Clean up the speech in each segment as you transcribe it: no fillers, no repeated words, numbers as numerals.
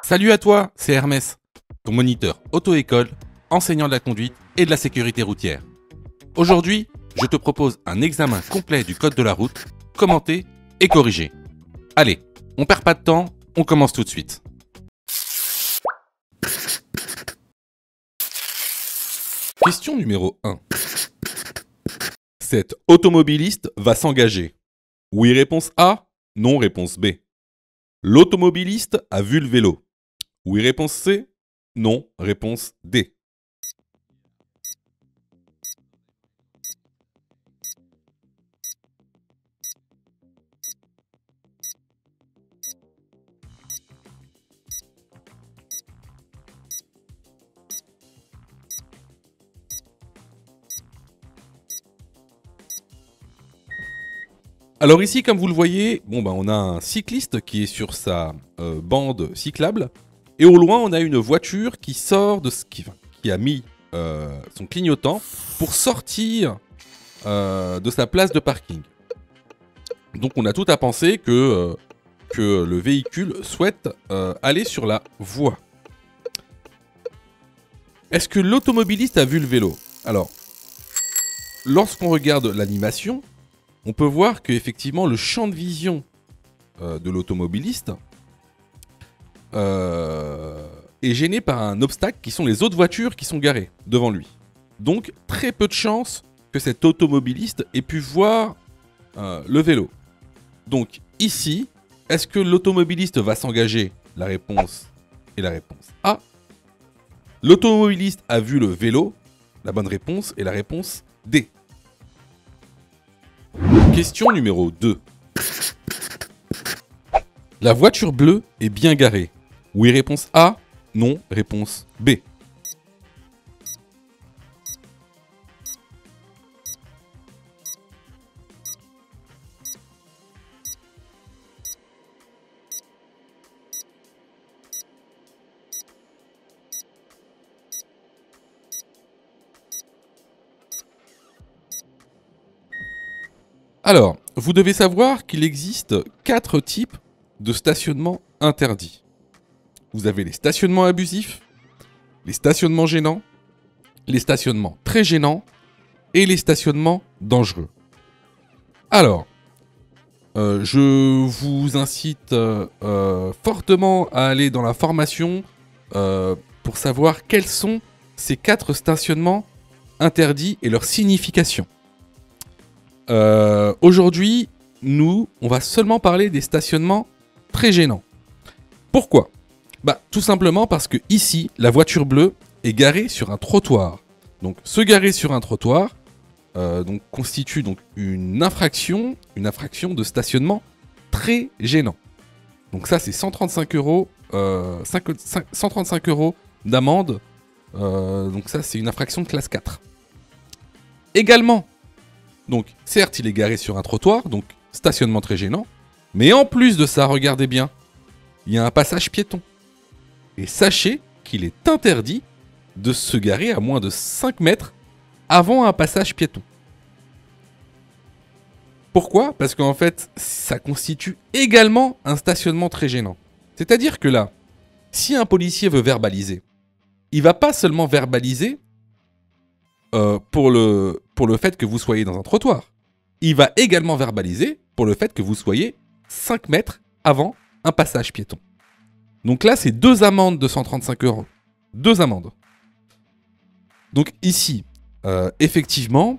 Salut à toi, c'est Hermès, ton moniteur auto-école, enseignant de la conduite et de la sécurité routière. Aujourd'hui, je te propose un examen complet du code de la route, commenté et corrigé. Allez, on perd pas de temps, on commence tout de suite. Question numéro 1. Cet automobiliste va s'engager. Oui, réponse A. Non, réponse B. L'automobiliste a vu le vélo. Oui, réponse C. Non, réponse D. Alors ici, comme vous le voyez, on a un cycliste qui est sur sa bande cyclable. Et au loin, on a une voiture qui sort de qui a mis son clignotant pour sortir de sa place de parking. Donc on a tout à penser que le véhicule souhaite aller sur la voie. Est-ce que l'automobiliste a vu le vélo? Alors, lorsqu'on regarde l'animation, on peut voir qu'effectivement le champ de vision de l'automobiliste est gêné par un obstacle qui sont les autres voitures qui sont garées devant lui. Donc très peu de chances que cet automobiliste ait pu voir le vélo. Donc ici, est-ce que l'automobiliste va s'engager? La réponse est la réponse A. L'automobiliste a vu le vélo? La bonne réponse est la réponse D. Question numéro 2. La voiture bleue est bien garée. Oui, réponse A. Non, réponse B. Alors, vous devez savoir qu'il existe 4 types de stationnement interdits. Vous avez les stationnements abusifs, les stationnements gênants, les stationnements très gênants et les stationnements dangereux. Alors, je vous incite fortement à aller dans la formation pour savoir quels sont ces 4 stationnements interdits et leur signification. Aujourd'hui, on va seulement parler des stationnements très gênants. Pourquoi? Tout simplement parce que ici, la voiture bleue est garée sur un trottoir. Donc, se garer sur un trottoir constitue donc une infraction de stationnement très gênant. Donc ça, c'est 135 euros, 135 euros d'amende. Donc ça, c'est une infraction de classe 4. Également, donc certes, il est garé sur un trottoir, donc stationnement très gênant. Mais en plus de ça, regardez bien, il y a un passage piéton. Et sachez qu'il est interdit de se garer à moins de 5 mètres avant un passage piéton. Pourquoi? Parce qu'en fait, ça constitue également un stationnement très gênant. C'est-à-dire que là, si un policier veut verbaliser, il va pas seulement verbaliser pour le fait que vous soyez dans un trottoir. Il va également verbaliser pour le fait que vous soyez 5 mètres avant un passage piéton. Donc là, c'est 2 amendes de 135 euros. 2 amendes. Donc ici, effectivement,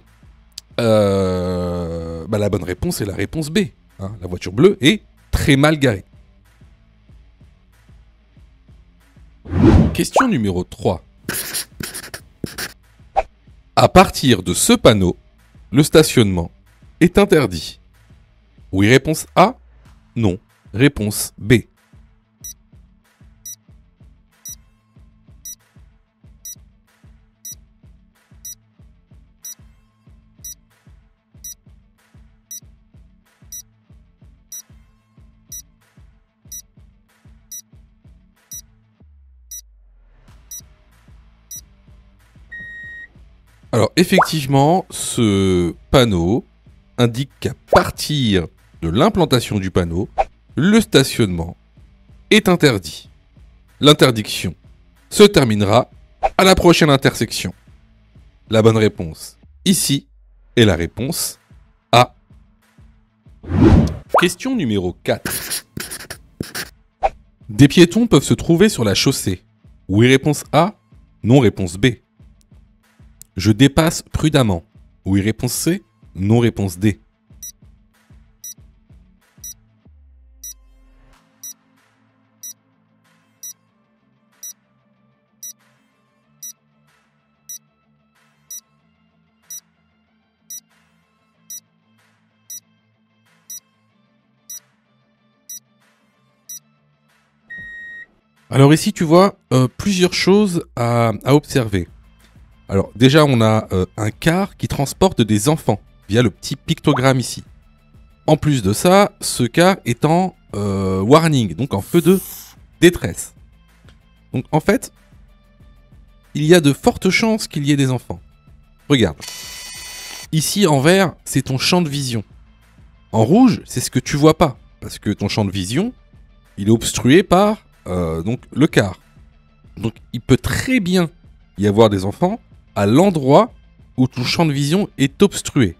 la bonne réponse est la réponse B. Hein, la voiture bleue est très mal garée. Question numéro 3. À partir de ce panneau, le stationnement est interdit. Oui, réponse A. Non, réponse B. Alors effectivement, ce panneau indique qu'à partir de l'implantation du panneau, le stationnement est interdit. l'interdiction se terminera à la prochaine intersection. La bonne réponse ici est la réponse A. Question numéro 4. Des piétons peuvent se trouver sur la chaussée. Oui, réponse A. Non, réponse B. Je dépasse prudemment. Oui, réponse C. Non, réponse D. Alors ici, tu vois plusieurs choses à observer. Alors déjà, on a un car qui transporte des enfants via le petit pictogramme ici. En plus de ça, ce car est en warning, donc en feu de détresse. Donc en fait, il y a de fortes chances qu'il y ait des enfants. Regarde. Ici en vert, c'est ton champ de vision. En rouge, c'est ce que tu vois pas, parce que ton champ de vision, il est obstrué par donc le car. Donc il peut très bien y avoir des enfants à l'endroit où ton champ de vision est obstrué.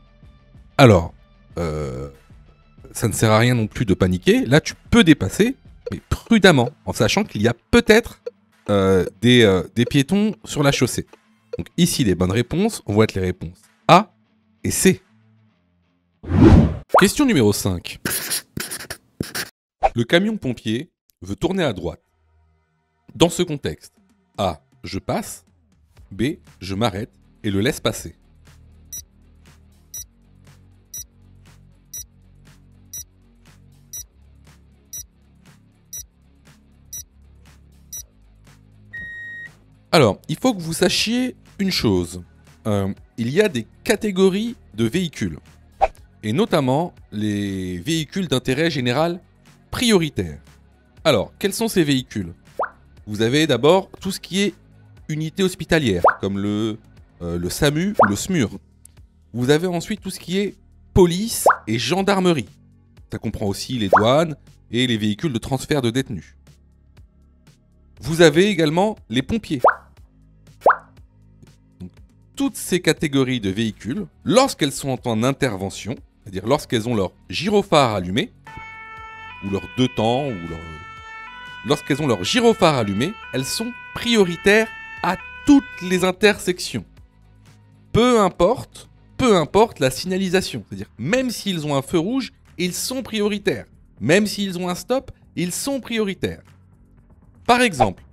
Alors, ça ne sert à rien non plus de paniquer. Là, tu peux dépasser, mais prudemment, en sachant qu'il y a peut-être des piétons sur la chaussée. Donc ici, les bonnes réponses, on va être les réponses A et C. Question numéro 5. Le camion pompier veut tourner à droite. Dans ce contexte, A, je passe, B, je m'arrête et le laisse passer. Alors, il faut que vous sachiez une chose. Il y a des catégories de véhicules, et notamment les véhicules d'intérêt général prioritaire. Alors, quels sont ces véhicules ? Vous avez d'abord tout ce qui est unité hospitalière, comme le SAMU ou le SMUR. Vous avez ensuite tout ce qui est police et gendarmerie. Ça comprend aussi les douanes et les véhicules de transfert de détenus. Vous avez également les pompiers. Donc, toutes ces catégories de véhicules, lorsqu'elles sont en intervention, c'est-à-dire lorsqu'elles ont leur gyrophare allumé, ou leur deux temps, lorsqu'elles ont leur gyrophare allumé, elles sont prioritaires à toutes les intersections. Peu importe la signalisation. C'est-à-dire, même s'ils ont un feu rouge, ils sont prioritaires. Même s'ils ont un stop, ils sont prioritaires. Par exemple,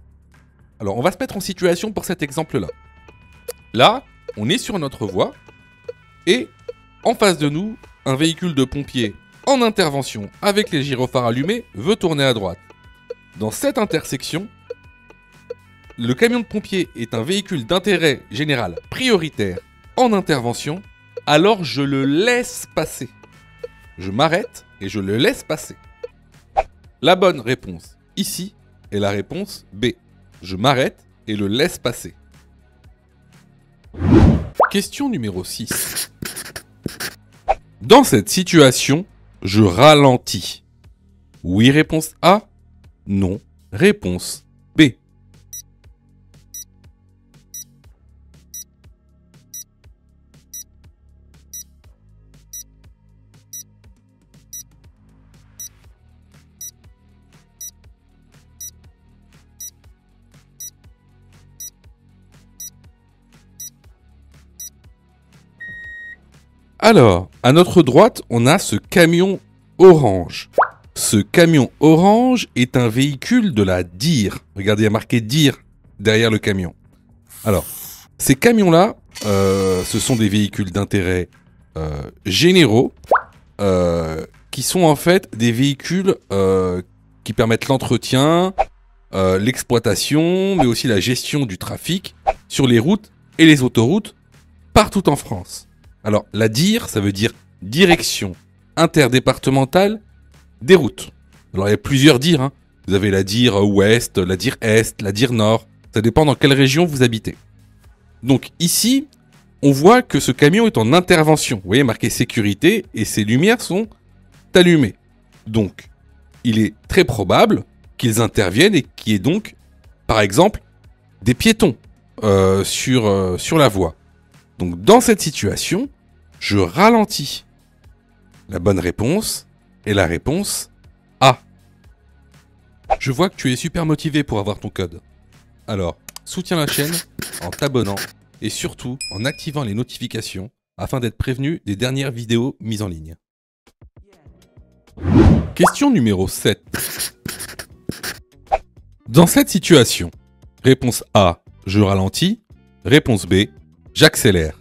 alors on va se mettre en situation pour cet exemple-là. Là, on est sur notre voie et en face de nous, un véhicule de pompiers en intervention avec les gyrophares allumés veut tourner à droite. Dans cette intersection, le camion de pompier est un véhicule d'intérêt général prioritaire en intervention, alors je le laisse passer. Je m'arrête et je le laisse passer. La bonne réponse ici est la réponse B. Je m'arrête et le laisse passer. Question numéro 6. Dans cette situation, je ralentis. Oui, réponse A. Non, réponse B. Alors, à notre droite, on a ce camion orange. Ce camion orange est un véhicule de la DIR. Regardez, il y a marqué DIR derrière le camion. Alors, ces camions-là, ce sont des véhicules d'intérêt généraux, qui sont en fait des véhicules qui permettent l'entretien, l'exploitation, mais aussi la gestion du trafic sur les routes et les autoroutes partout en France. Alors, la DIR, ça veut dire Direction interdépartementale des routes. Alors, il y a plusieurs DIR. Hein. Vous avez la DIR Ouest, la DIR Est, la DIR Nord. Ça dépend dans quelle région vous habitez. Donc, ici, on voit que ce camion est en intervention. Vous voyez, marqué sécurité, et ses lumières sont allumées. Donc, il est très probable qu'ils interviennent et qu'il y ait donc par exemple, des piétons sur la voie. Donc dans cette situation, je ralentis. La bonne réponse est la réponse A. Je vois que tu es super motivé pour avoir ton code. Alors, soutiens la chaîne en t'abonnant et surtout en activant les notifications afin d'être prévenu des dernières vidéos mises en ligne. Question numéro 7. Dans cette situation, réponse A, je ralentis. Réponse B, j'accélère.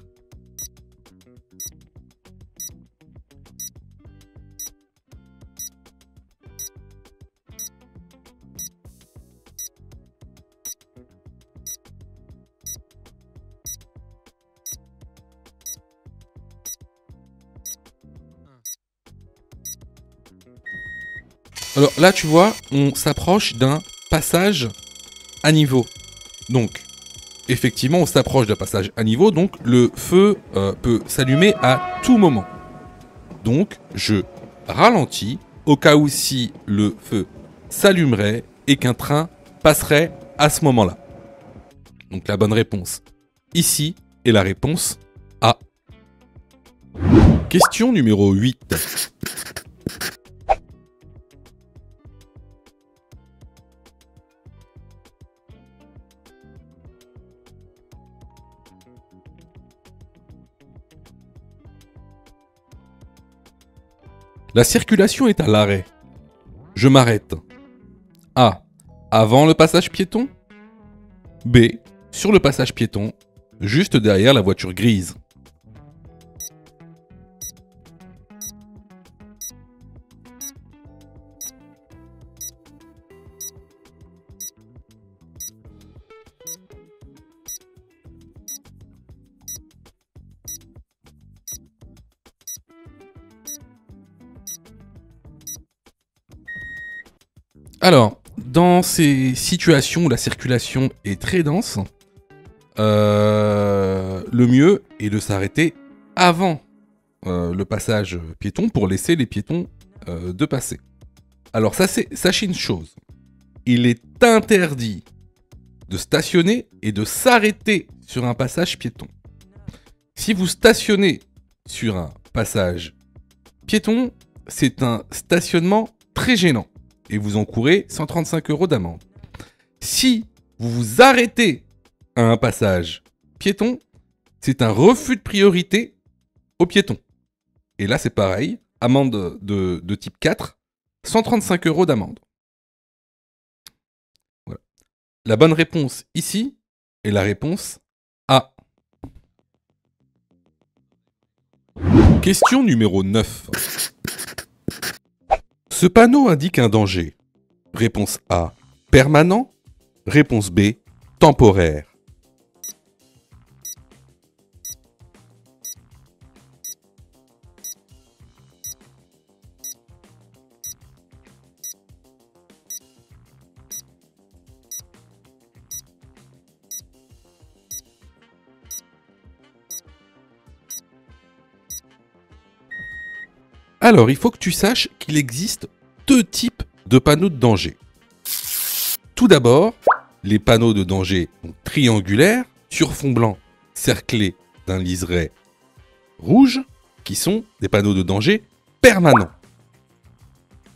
Alors là, tu vois, on s'approche d'un passage à niveau. Donc, effectivement, on s'approche d'un passage à niveau, donc le feu peut s'allumer à tout moment. Donc, je ralentis au cas où si le feu s'allumerait et qu'un train passerait à ce moment-là. Donc, la bonne réponse ici est la réponse A. Question numéro 8. La circulation est à l'arrêt. Je m'arrête. A. Avant le passage piéton. B. Sur le passage piéton, juste derrière la voiture grise. Alors, dans ces situations où la circulation est très dense, le mieux est de s'arrêter avant le passage piéton pour laisser les piétons de passer. Alors, sachez une chose, il est interdit de stationner et de s'arrêter sur un passage piéton. Si vous stationnez sur un passage piéton, c'est un stationnement très gênant et vous encourez 135 € d'amende. Si vous vous arrêtez à un passage piéton, c'est un refus de priorité aux piétons. Et là, c'est pareil, amende de type 4, 135 € d'amende. Voilà. La bonne réponse ici est la réponse A. Question numéro 9. Ce panneau indique un danger. Réponse A, permanent. Réponse B, temporaire. Alors, il faut que tu saches qu'il existe deux types de panneaux de danger. Tout d'abord, les panneaux de danger triangulaires sur fond blanc cerclés d'un liseré rouge, qui sont des panneaux de danger permanents.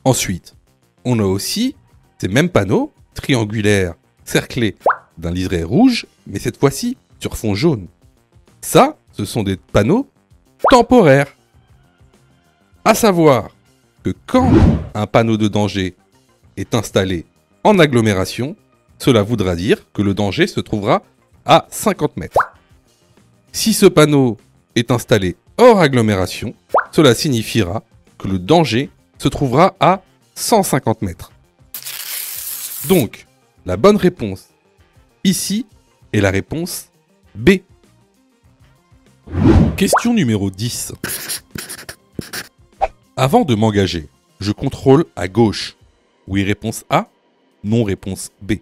Ensuite, on a aussi ces mêmes panneaux triangulaires cerclés d'un liseré rouge, mais cette fois-ci sur fond jaune. Ça, ce sont des panneaux temporaires. À savoir que quand un panneau de danger est installé en agglomération, cela voudra dire que le danger se trouvera à 50 mètres. Si ce panneau est installé hors agglomération, cela signifiera que le danger se trouvera à 150 mètres. Donc, la bonne réponse ici est la réponse B. Question numéro 10. Avant de m'engager, je contrôle à gauche. Oui, réponse A. Non, réponse B.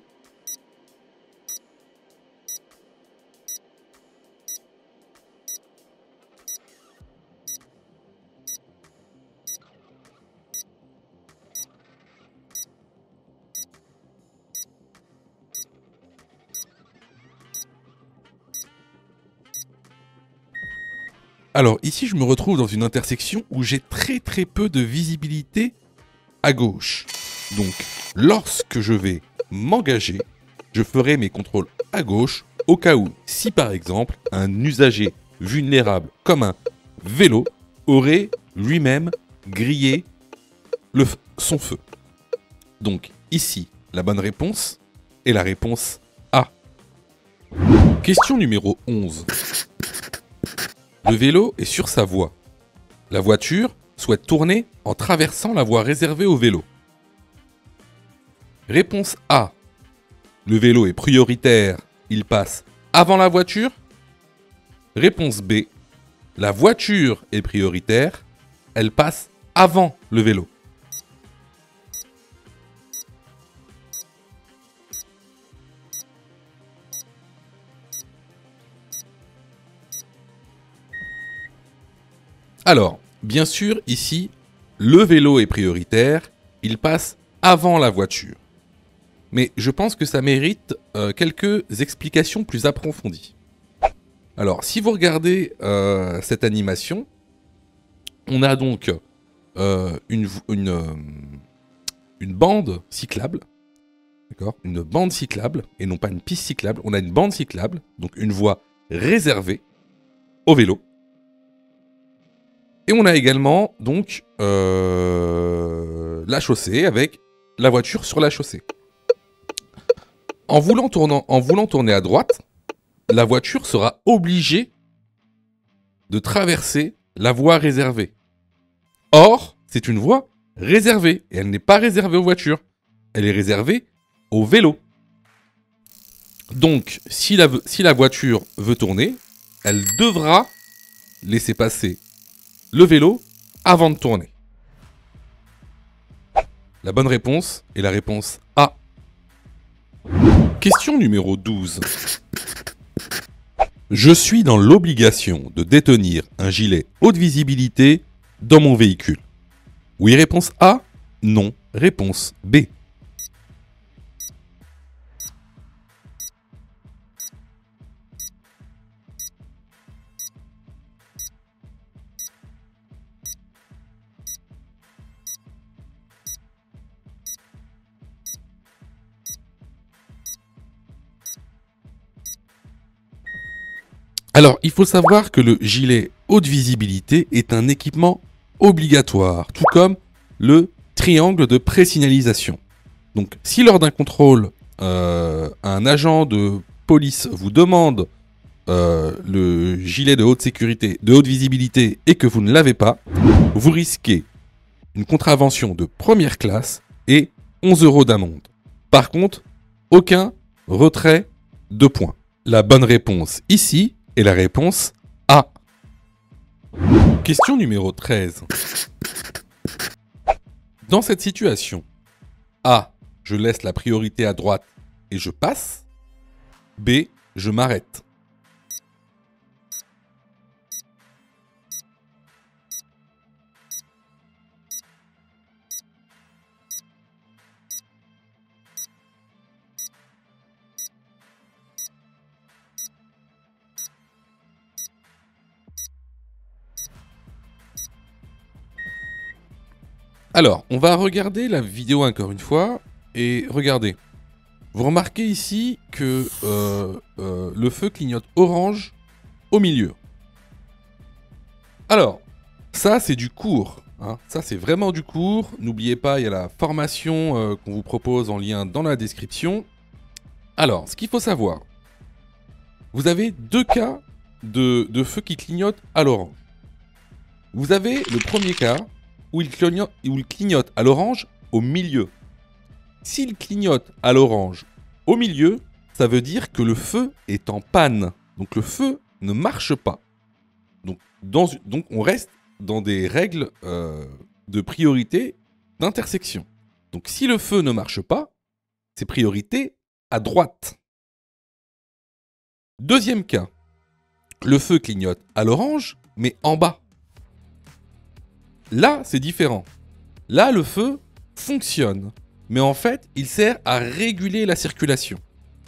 Alors ici, je me retrouve dans une intersection où j'ai très peu de visibilité à gauche. Donc, lorsque je vais m'engager, je ferai mes contrôles à gauche au cas où, si par exemple, un usager vulnérable comme un vélo aurait lui-même grillé son feu. Donc ici, la bonne réponse est la réponse A. Question numéro 11. Le vélo est sur sa voie. La voiture souhaite tourner en traversant la voie réservée au vélo. Réponse A. Le vélo est prioritaire, il passe avant la voiture. Réponse B. La voiture est prioritaire, elle passe avant le vélo. Alors, bien sûr, ici, le vélo est prioritaire, il passe avant la voiture. Mais je pense que ça mérite quelques explications plus approfondies. Alors, si vous regardez cette animation, on a donc une bande cyclable, d'accord ? Une bande cyclable, et non pas une piste cyclable. On a une bande cyclable, donc une voie réservée au vélo. Et on a également donc la chaussée avec la voiture sur la chaussée. En voulant tourner à droite, la voiture sera obligée de traverser la voie réservée. Or, c'est une voie réservée et elle n'est pas réservée aux voitures. Elle est réservée aux vélos. Donc, si la voiture veut tourner, elle devra laisser passer le vélo avant de tourner. La bonne réponse est la réponse A. Question numéro 12. Je suis dans l'obligation de détenir un gilet haute visibilité dans mon véhicule. Oui, réponse A. Non, réponse B. Alors, il faut savoir que le gilet haute visibilité est un équipement obligatoire, tout comme le triangle de présignalisation. Donc, si lors d'un contrôle, un agent de police vous demande le gilet de haute sécurité, de haute visibilité, et que vous ne l'avez pas, vous risquez une contravention de première classe et 11 € d'amende. Par contre, aucun retrait de points. La bonne réponse ici est la réponse A. Question numéro 13. Dans cette situation, A, je laisse la priorité à droite et je passe. B, je m'arrête. Alors, on va regarder la vidéo encore une fois, et regardez. Vous remarquez ici que le feu clignote orange au milieu. Alors, ça c'est du cours, hein. Ça c'est vraiment du cours. N'oubliez pas, il y a la formation qu'on vous propose en lien dans la description. Alors, ce qu'il faut savoir, vous avez deux cas de feu qui clignotent à l'orange. Vous avez le premier cas où il clignote à l'orange au milieu. S'il clignote à l'orange au milieu, ça veut dire que le feu est en panne. Donc le feu ne marche pas. Donc on reste dans des règles de priorité d'intersection. Donc si le feu ne marche pas, c'est priorité à droite. Deuxième cas, le feu clignote à l'orange, mais en bas. Là, c'est différent. Là, le feu fonctionne. Mais en fait, il sert à réguler la circulation.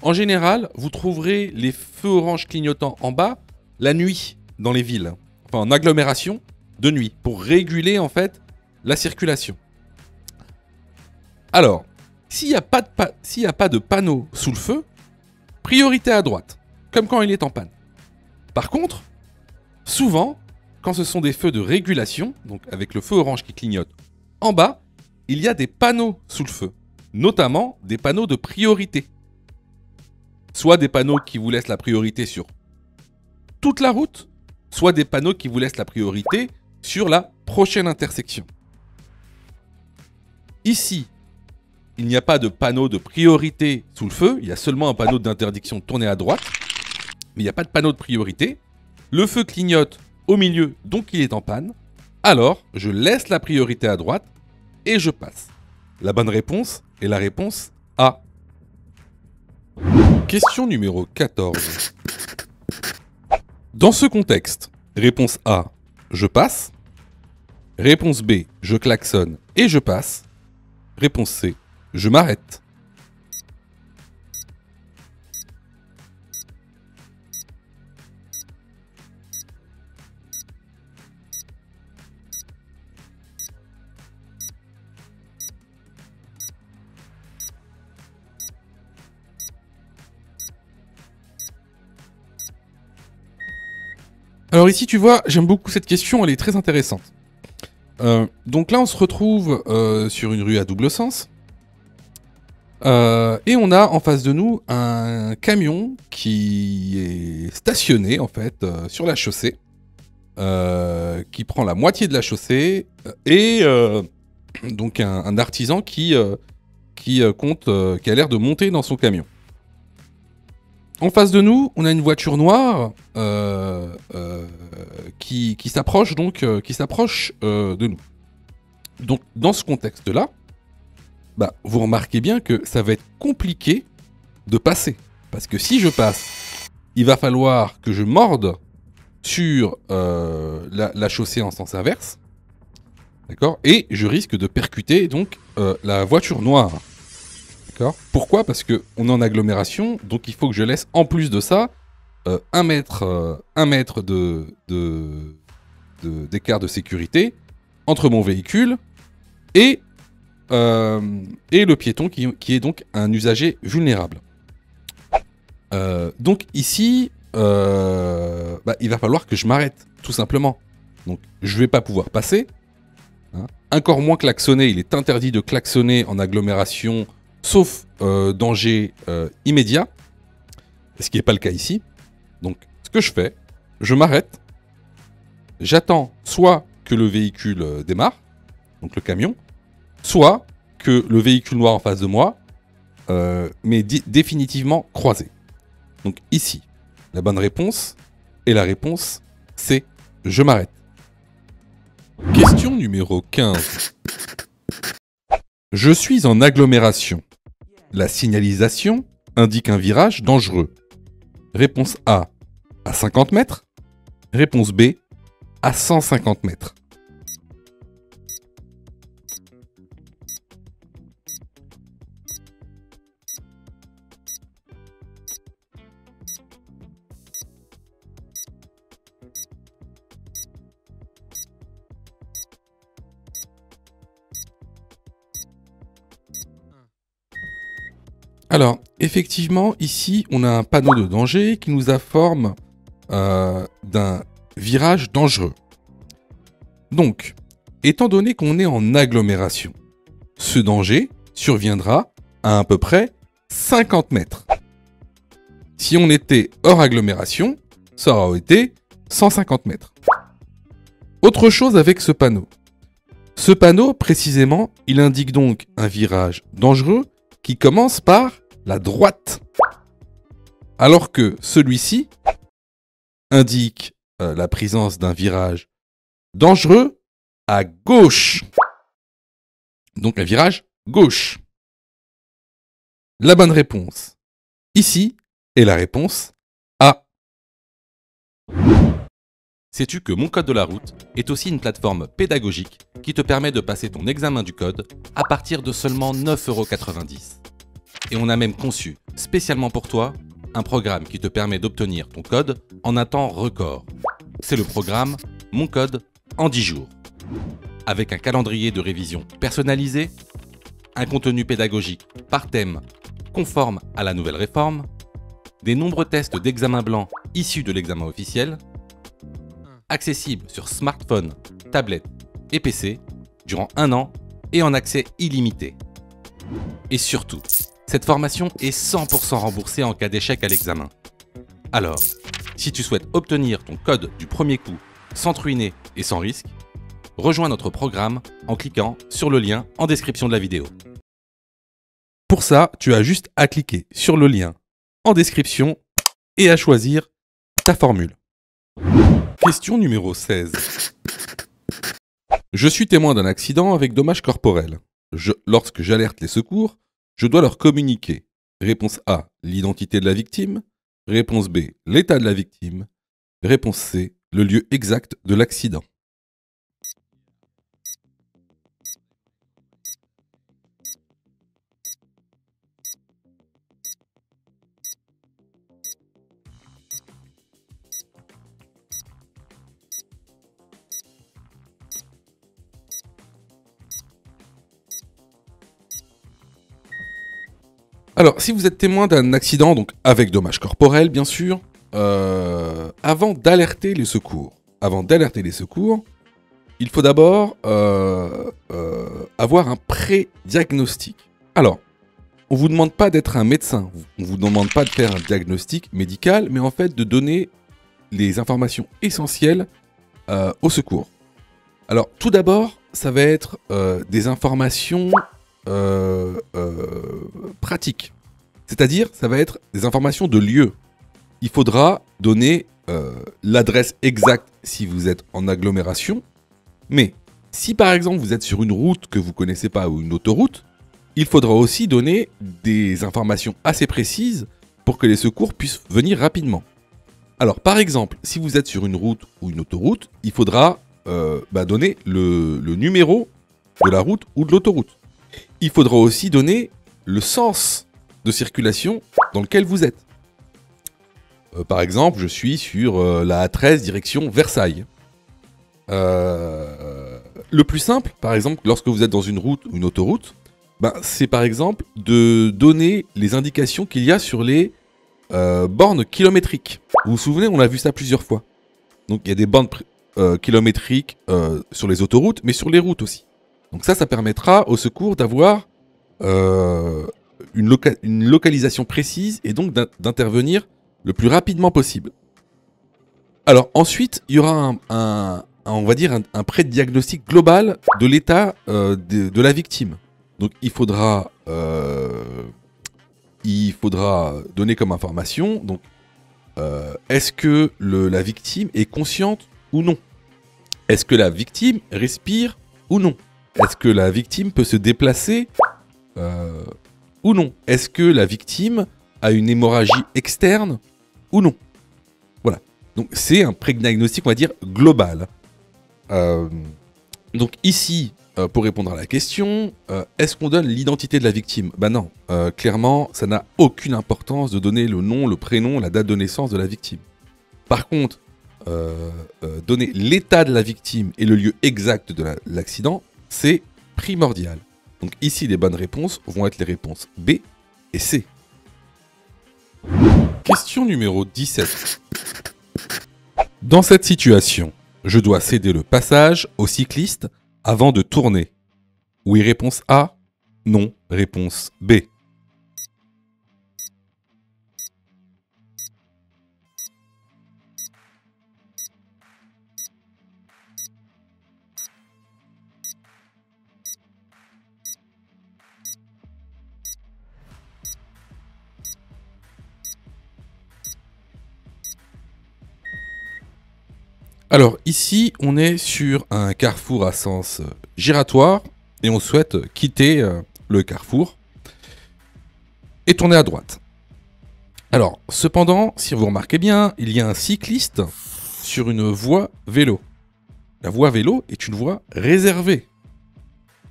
En général, vous trouverez les feux orange clignotants en bas la nuit dans les villes. en agglomération de nuit pour réguler en fait la circulation. Alors, s'il n'y a pas de panneau sous le feu, priorité à droite, comme quand il est en panne. Par contre, souvent, quand ce sont des feux de régulation, donc avec le feu orange qui clignote en bas, il y a des panneaux sous le feu, notamment des panneaux de priorité. Soit des panneaux qui vous laissent la priorité sur toute la route, soit des panneaux qui vous laissent la priorité sur la prochaine intersection. Ici, il n'y a pas de panneau de priorité sous le feu, il y a seulement un panneau d'interdiction de tourner à droite, mais il n'y a pas de panneau de priorité. Le feu clignote au milieu, donc il est en panne. Alors, je laisse la priorité à droite et je passe. La bonne réponse est la réponse A. Question numéro 14. Dans ce contexte, réponse A, je passe. Réponse B, je klaxonne et je passe. Réponse C, je m'arrête. Alors ici, tu vois, j'aime beaucoup cette question, elle est très intéressante. Donc là, on se retrouve sur une rue à double sens. Et on a en face de nous un camion qui est stationné, en fait, sur la chaussée. Qui prend la moitié de la chaussée. Et donc un artisan qui a l'air de monter dans son camion. En face de nous, on a une voiture noire qui s'approche de nous. Donc, dans ce contexte-là, vous remarquez bien que ça va être compliqué de passer. Parce que si je passe, il va falloir que je morde sur la chaussée en sens inverse. D'accord ? Et je risque de percuter donc la voiture noire. D'accord ? Pourquoi ? Parce qu'on est en agglomération, donc il faut que je laisse en plus de ça 1 mètre d'écart de sécurité entre mon véhicule et le piéton qui est donc un usager vulnérable. Donc ici, il va falloir que je m'arrête, tout simplement. Donc je ne vais pas pouvoir passer. Hein. Encore moins klaxonner, il est interdit de klaxonner en agglomération, sauf danger immédiat, ce qui n'est pas le cas ici. Donc ce que je fais, je m'arrête, j'attends soit que le véhicule démarre, donc le camion, soit que le véhicule noir en face de moi m'est définitivement croisé. Donc ici, la bonne réponse est la réponse C, je m'arrête. Question numéro 15. Je suis en agglomération. La signalisation indique un virage dangereux. Réponse A, à 50 mètres. Réponse B, à 150 mètres. Alors, effectivement, ici, on a un panneau de danger qui nous informe d'un virage dangereux. Donc, étant donné qu'on est en agglomération, ce danger surviendra à peu près 50 mètres. Si on était hors agglomération, ça aurait été 150 mètres. Autre chose avec ce panneau. Ce panneau, précisément, il indique donc un virage dangereux qui commence par la droite. Alors que celui-ci indique la présence d'un virage dangereux à gauche. Donc un virage gauche. La bonne réponse ici est la réponse A. Sais-tu que Mon Code de la Route est aussi une plateforme pédagogique qui te permet de passer ton examen du code à partir de seulement 9,90 €. Et on a même conçu, spécialement pour toi, un programme qui te permet d'obtenir ton code en un temps record. C'est le programme mon code en 10 jours. Avec un calendrier de révision personnalisé, un contenu pédagogique par thème conforme à la nouvelle réforme, des nombreux tests d'examen blanc issus de l'examen officiel, accessibles sur smartphone, tablette et PC durant 1 an et en accès illimité. Et surtout, cette formation est 100% remboursée en cas d'échec à l'examen. Alors, si tu souhaites obtenir ton code du premier coup sans te ruiner et sans risque, rejoins notre programme en cliquant sur le lien en description de la vidéo. Pour ça, tu as juste à cliquer sur le lien en description et à choisir ta formule. Question numéro 16. Je suis témoin d'un accident avec dommages corporels. Lorsque j'alerte les secours, je dois leur communiquer. Réponse A, l'identité de la victime. Réponse B, l'état de la victime. Réponse C, le lieu exact de l'accident. Alors, si vous êtes témoin d'un accident, donc avec dommages corporels, bien sûr, avant d'alerter les secours, il faut d'abord avoir un pré-diagnostic. Alors, on vous demande pas d'être un médecin, on vous demande pas de faire un diagnostic médical, mais en fait de donner les informations essentielles au secours. Alors, tout d'abord, ça va être des informations pratiques. C'est-à-dire, ça va être des informations de lieu. Il faudra donner l'adresse exacte si vous êtes en agglomération. Mais si par exemple vous êtes sur une route que vous ne connaissez pas ou une autoroute, il faudra aussi donner des informations assez précises pour que les secours puissent venir rapidement. Alors par exemple, si vous êtes sur une route ou une autoroute, il faudra donner le numéro de la route ou de l'autoroute. Il faudra aussi donner le sens de circulation dans lequel vous êtes. Par exemple, je suis sur la A13 direction Versailles. Le plus simple, par exemple, lorsque vous êtes dans une route ou une autoroute, c'est par exemple de donner les indications qu'il y a sur les bornes kilométriques. Vous vous souvenez, on a vu ça plusieurs fois. Donc il y a des bornes kilométriques sur les autoroutes, mais sur les routes aussi. Donc ça permettra au secours d'avoir une localisation précise et donc d'intervenir le plus rapidement possible. Alors ensuite, il y aura on va dire un pré-diagnostic global de l'état de la victime. Donc il faudra donner comme information, donc est-ce que la victime est consciente ou non? Est-ce que la victime respire ou non? Est-ce que la victime peut se déplacer ou non? Est-ce que la victime a une hémorragie externe ou non? Voilà. Donc c'est un pré-diagnostic, on va dire, global. Donc ici, pour répondre à la question, est-ce qu'on donne l'identité de la victime? Non. Clairement, ça n'a aucune importance de donner le nom, le prénom, la date de naissance de la victime. Par contre, donner l'état de la victime et le lieu exact de l'accident, c'est primordial. Donc ici, les bonnes réponses vont être les réponses B et C. Question numéro 17. Dans cette situation, je dois céder le passage au cycliste avant de tourner. Oui, réponse A. Non, réponse B. Alors ici, on est sur un carrefour à sens giratoire et on souhaite quitter le carrefour et tourner à droite. Alors, cependant, si vous remarquez bien, il y a un cycliste sur une voie vélo. La voie vélo est une voie réservée.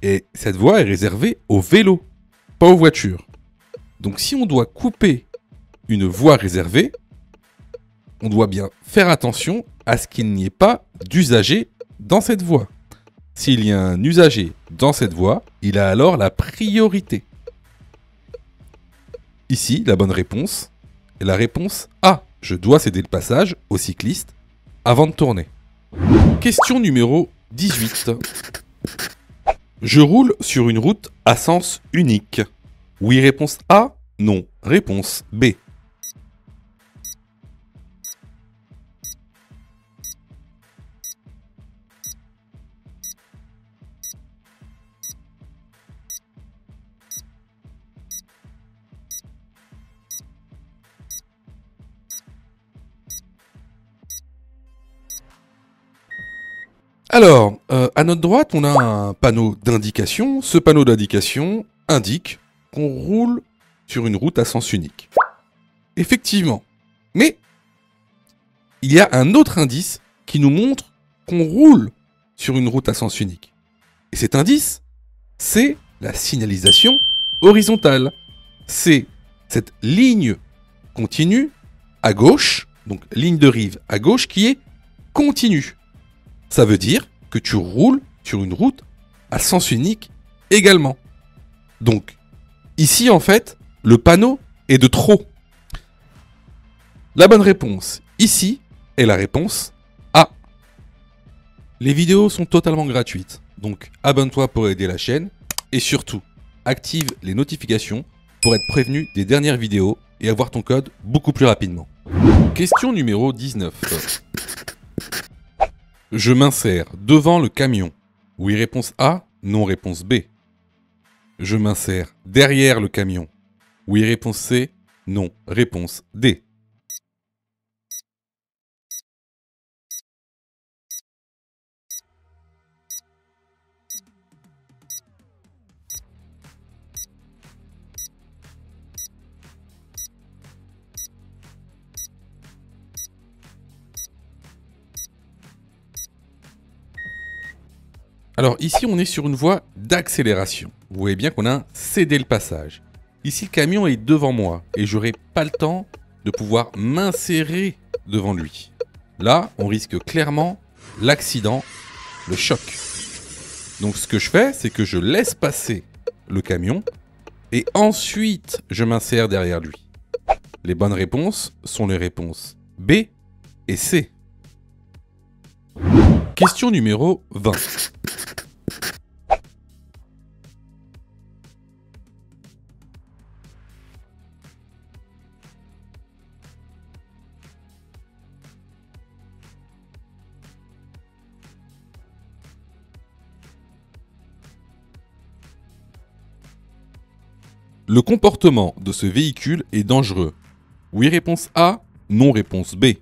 Et cette voie est réservée aux vélos, pas aux voitures. Donc si on doit couper une voie réservée, on doit bien faire attention à ce qu'il n'y ait pas d'usager dans cette voie. S'il y a un usager dans cette voie, il a alors la priorité. Ici, la bonne réponse est la réponse A. Je dois céder le passage au cycliste avant de tourner. Question numéro 18. Je roule sur une route à sens unique. Oui, réponse A. Non, réponse B. Alors, à notre droite, on a un panneau d'indication. Ce panneau d'indication indique qu'on roule sur une route à sens unique. Effectivement. Mais il y a un autre indice qui nous montre qu'on roule sur une route à sens unique. Et cet indice, c'est la signalisation horizontale. C'est cette ligne continue à gauche, donc ligne de rive à gauche, qui est continue. Ça veut dire que tu roules sur une route à sens unique également. Donc, ici, en fait, le panneau est de trop. La bonne réponse, ici, est la réponse A. Les vidéos sont totalement gratuites, donc abonne-toi pour aider la chaîne, et surtout, active les notifications pour être prévenu des dernières vidéos et avoir ton code beaucoup plus rapidement. Question numéro 19. Je m'insère devant le camion. Oui, réponse A. Non, réponse B. Je m'insère derrière le camion. Oui, réponse C. Non, réponse D. Alors ici, on est sur une voie d'accélération. Vous voyez bien qu'on a cédé le passage. Ici, le camion est devant moi et j'aurai pas le temps de pouvoir m'insérer devant lui. Là, on risque clairement l'accident, le choc. Donc ce que je fais, c'est que je laisse passer le camion et ensuite je m'insère derrière lui. Les bonnes réponses sont les réponses B et C. Question numéro 20. Le comportement de ce véhicule est dangereux. Oui, réponse A. Non, réponse B.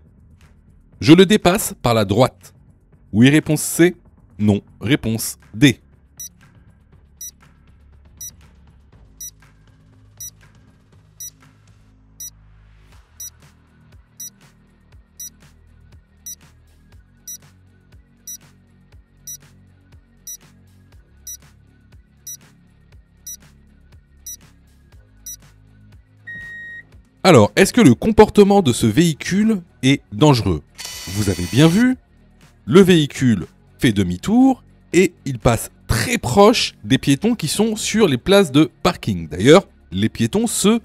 Je le dépasse par la droite. Oui, réponse C. Non, réponse D. Alors, est-ce que le comportement de ce véhicule est dangereux? Vous avez bien vu, le véhicule fait demi-tour et il passe très proche des piétons qui sont sur les places de parking. D'ailleurs, les piétons se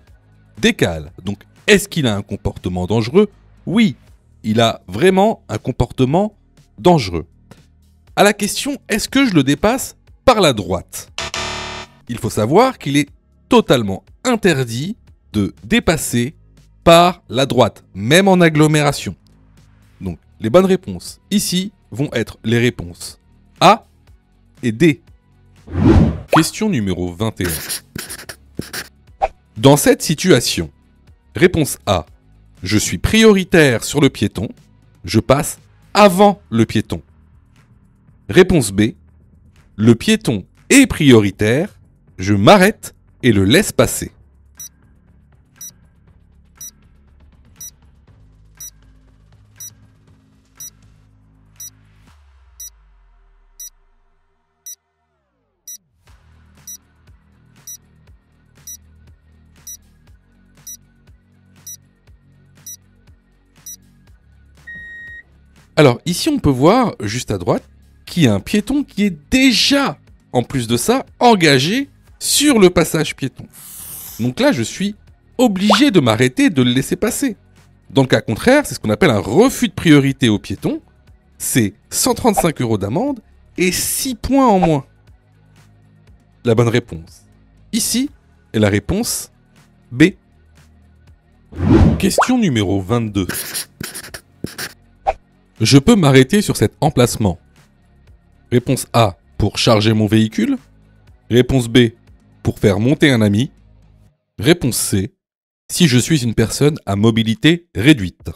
décalent. Donc, est-ce qu'il a un comportement dangereux? Oui, il a vraiment un comportement dangereux. À la question, est-ce que je le dépasse par la droite? Il faut savoir qu'il est totalement interdit de dépasser par la droite, même en agglomération. Donc, les bonnes réponses ici vont être les réponses A et D. Question numéro 21. Dans cette situation, réponse A, je suis prioritaire sur le piéton, je passe avant le piéton. Réponse B, le piéton est prioritaire, je m'arrête et le laisse passer. Alors ici on peut voir juste à droite qu'il y a un piéton qui est déjà, en plus de ça, engagé sur le passage piéton. Donc là je suis obligé de m'arrêter et de le laisser passer. Dans le cas contraire, c'est ce qu'on appelle un refus de priorité au piéton. C'est 135 € d'amende et 6 points en moins. La bonne réponse ici est la réponse B. Question numéro 22. Je peux m'arrêter sur cet emplacement. Réponse A, pour charger mon véhicule. Réponse B, pour faire monter un ami. Réponse C, si je suis une personne à mobilité réduite.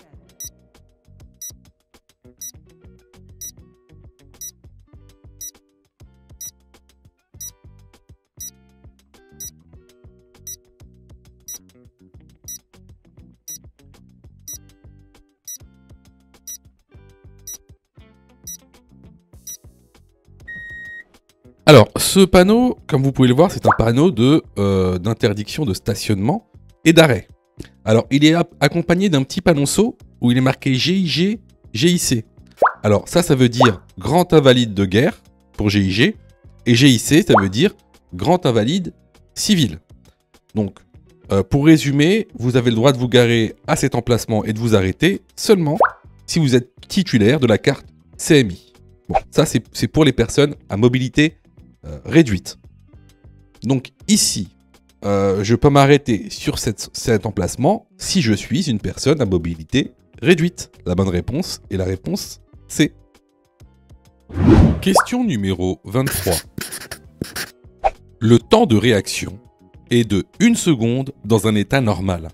Alors, ce panneau, comme vous pouvez le voir, c'est un panneau d'interdiction de stationnement et d'arrêt. Alors, il est accompagné d'un petit panonceau où il est marqué GIG, GIC. Alors, ça veut dire Grand Invalide de Guerre pour GIG, et GIC, ça veut dire Grand Invalide Civil. Donc, pour résumer, vous avez le droit de vous garer à cet emplacement et de vous arrêter seulement si vous êtes titulaire de la carte CMI. Bon, ça c'est pour les personnes à mobilité réduite. Donc ici, je peux m'arrêter sur cet emplacement si je suis une personne à mobilité réduite. La bonne réponse est la réponse C. Question numéro 23. Le temps de réaction est de 1 seconde dans un état normal.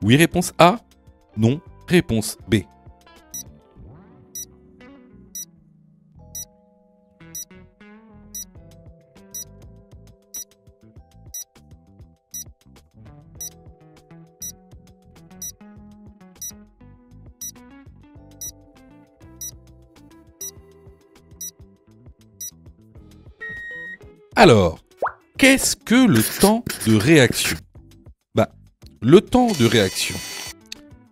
Oui, réponse A. Non, réponse B. Alors, qu'est-ce que le temps de réaction? Le temps de réaction,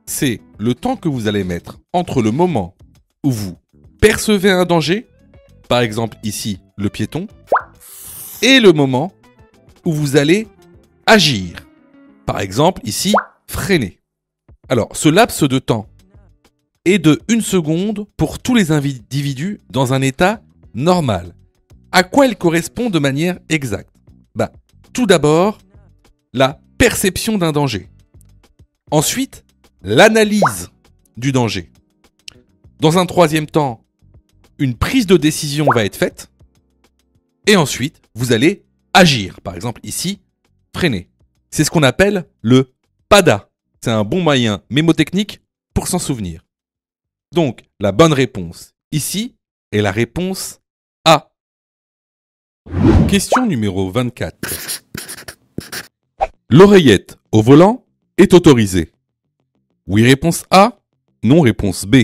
c'est le temps que vous allez mettre entre le moment où vous percevez un danger, par exemple ici le piéton, et le moment où vous allez agir, par exemple ici freiner. Alors, ce laps de temps est de 1 seconde pour tous les individus dans un état normal. À quoi il correspond de manière exacte? Tout d'abord, la perception d'un danger. Ensuite, l'analyse du danger. Dans un troisième temps, une prise de décision va être faite. Et ensuite, vous allez agir. Par exemple, ici, freiner. C'est ce qu'on appelle le PADA. C'est un bon moyen mémotechnique pour s'en souvenir. Donc, la bonne réponse ici est la réponse A. Question numéro 24. L'oreillette au volant est autorisée. Oui, réponse A. Non, réponse B.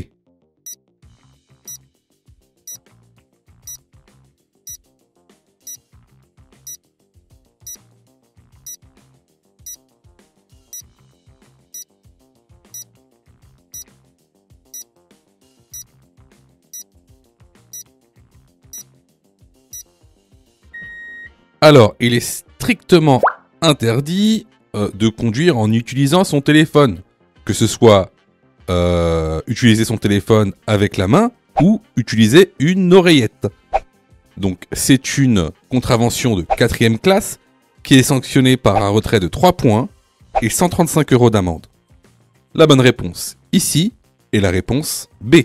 Alors, il est strictement interdit de conduire en utilisant son téléphone. Que ce soit utiliser son téléphone avec la main ou utiliser une oreillette. Donc, c'est une contravention de 4e classe qui est sanctionnée par un retrait de 3 points et 135 € d'amende. La bonne réponse ici est la réponse B.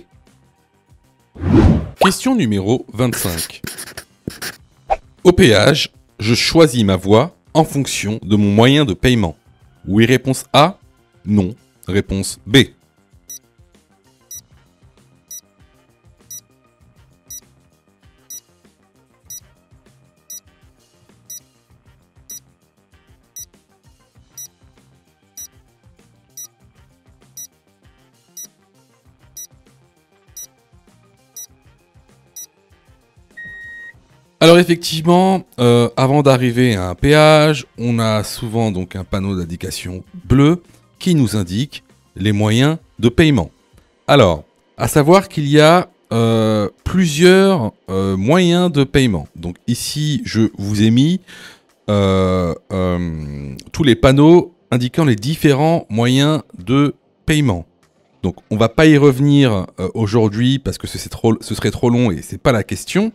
Question numéro 25. Au péage, je choisis ma voie en fonction de mon moyen de paiement. Oui, réponse A. Non, réponse B. Alors effectivement, avant d'arriver à un péage, on a souvent donc un panneau d'indication bleu qui nous indique les moyens de paiement. Alors, À savoir qu'il y a plusieurs moyens de paiement. Donc ici, je vous ai mis tous les panneaux indiquant les différents moyens de paiement. Donc on va pas y revenir aujourd'hui parce que ce serait trop long et c'est pas la question.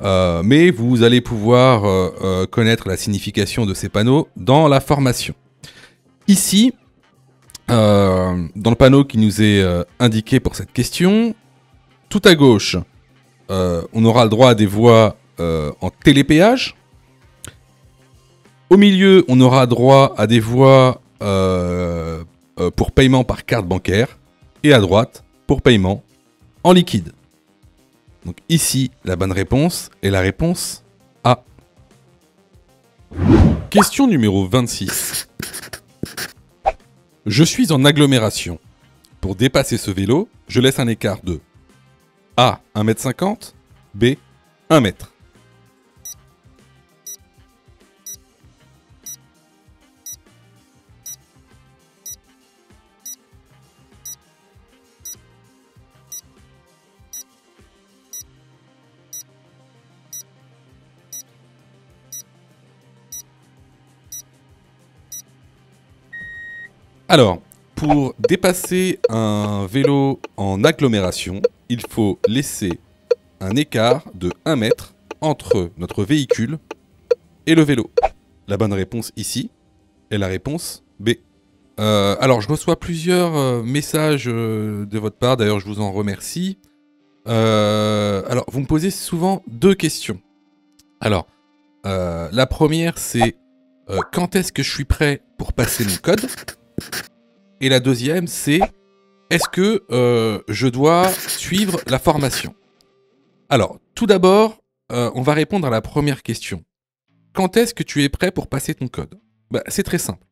Mais vous allez pouvoir connaître la signification de ces panneaux dans la formation. Ici, dans le panneau qui nous est indiqué pour cette question, tout à gauche, on aura le droit à des voies en télépéage. Au milieu, on aura droit à des voies pour paiement par carte bancaire. Et à droite, pour paiement en liquide. Donc ici, la bonne réponse est la réponse A. Question numéro 26. Je suis en agglomération. Pour dépasser ce vélo, je laisse un écart de A, 1,50 m, B, 1 m. Alors, pour dépasser un vélo en agglomération, il faut laisser un écart de 1 mètre entre notre véhicule et le vélo. La bonne réponse ici est la réponse B. Alors, je reçois plusieurs messages de votre part, d'ailleurs je vous en remercie. Alors, vous me posez souvent deux questions. Alors, la première c'est quand est-ce que je suis prêt pour passer mon code ? Et la deuxième, c'est est-ce que je dois suivre la formation ? Alors, tout d'abord, on va répondre à la première question. Quand est-ce que tu es prêt pour passer ton code ? C'est très simple.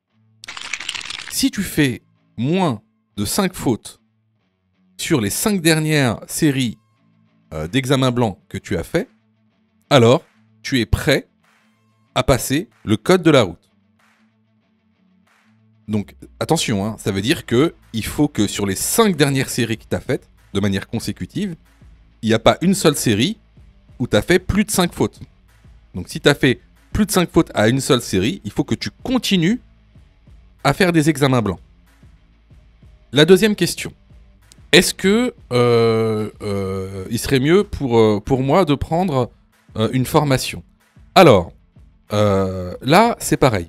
Si tu fais moins de 5 fautes sur les 5 dernières séries d'examens blancs que tu as fait, alors tu es prêt à passer le code de la route. Donc attention, hein, ça veut dire qu'il faut que sur les 5 dernières séries que tu as faites, de manière consécutive, il n'y a pas une seule série où tu as fait plus de 5 fautes. Donc si tu as fait plus de 5 fautes à une seule série, il faut que tu continues à faire des examens blancs. La deuxième question. Est-ce que il serait mieux pour moi de prendre une formation ? Alors, là, c'est pareil.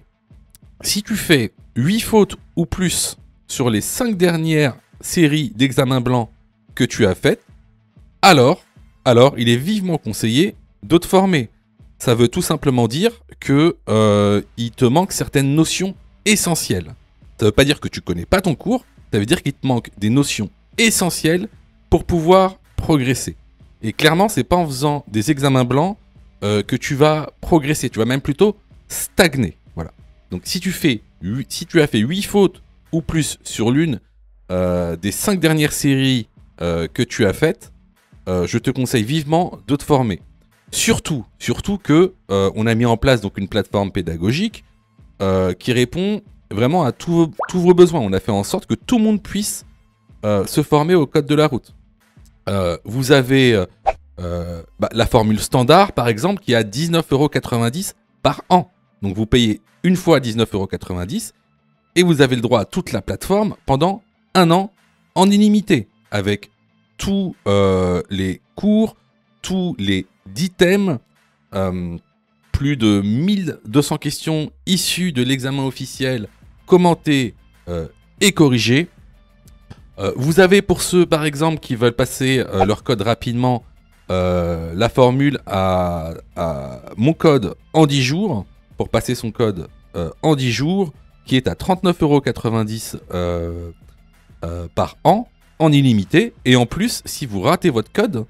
Si tu fais 8 fautes ou plus sur les 5 dernières séries d'examens blancs que tu as faites, alors il est vivement conseillé de te former. Ça veut tout simplement dire que il te manque certaines notions essentielles. Ça veut pas dire que tu connais pas ton cours, ça veut dire qu'il te manque des notions essentielles pour pouvoir progresser. Et clairement, c'est pas en faisant des examens blancs que tu vas progresser, tu vas même plutôt stagner. Voilà. Donc si tu as fait 8 fautes ou plus sur l'une des 5 dernières séries que tu as faites, je te conseille vivement de te former. Surtout que on a mis en place donc une plateforme pédagogique qui répond vraiment à tous vos besoins. On a fait en sorte que tout le monde puisse se former au code de la route. Vous avez la formule standard, par exemple, qui est à 19,90 € par an. Donc vous payez une fois 19,90 € et vous avez le droit à toute la plateforme pendant 1 an en illimité, avec tous les cours, tous les 10 thèmes, plus de 1200 questions issues de l'examen officiel, commentées et corrigées. Vous avez pour ceux, par exemple, qui veulent passer leur code rapidement, la formule à mon code en 10 jours, pour passer son code en 10 jours, qui est à 39,90 € par an, en illimité. Et en plus, si vous ratez votre code,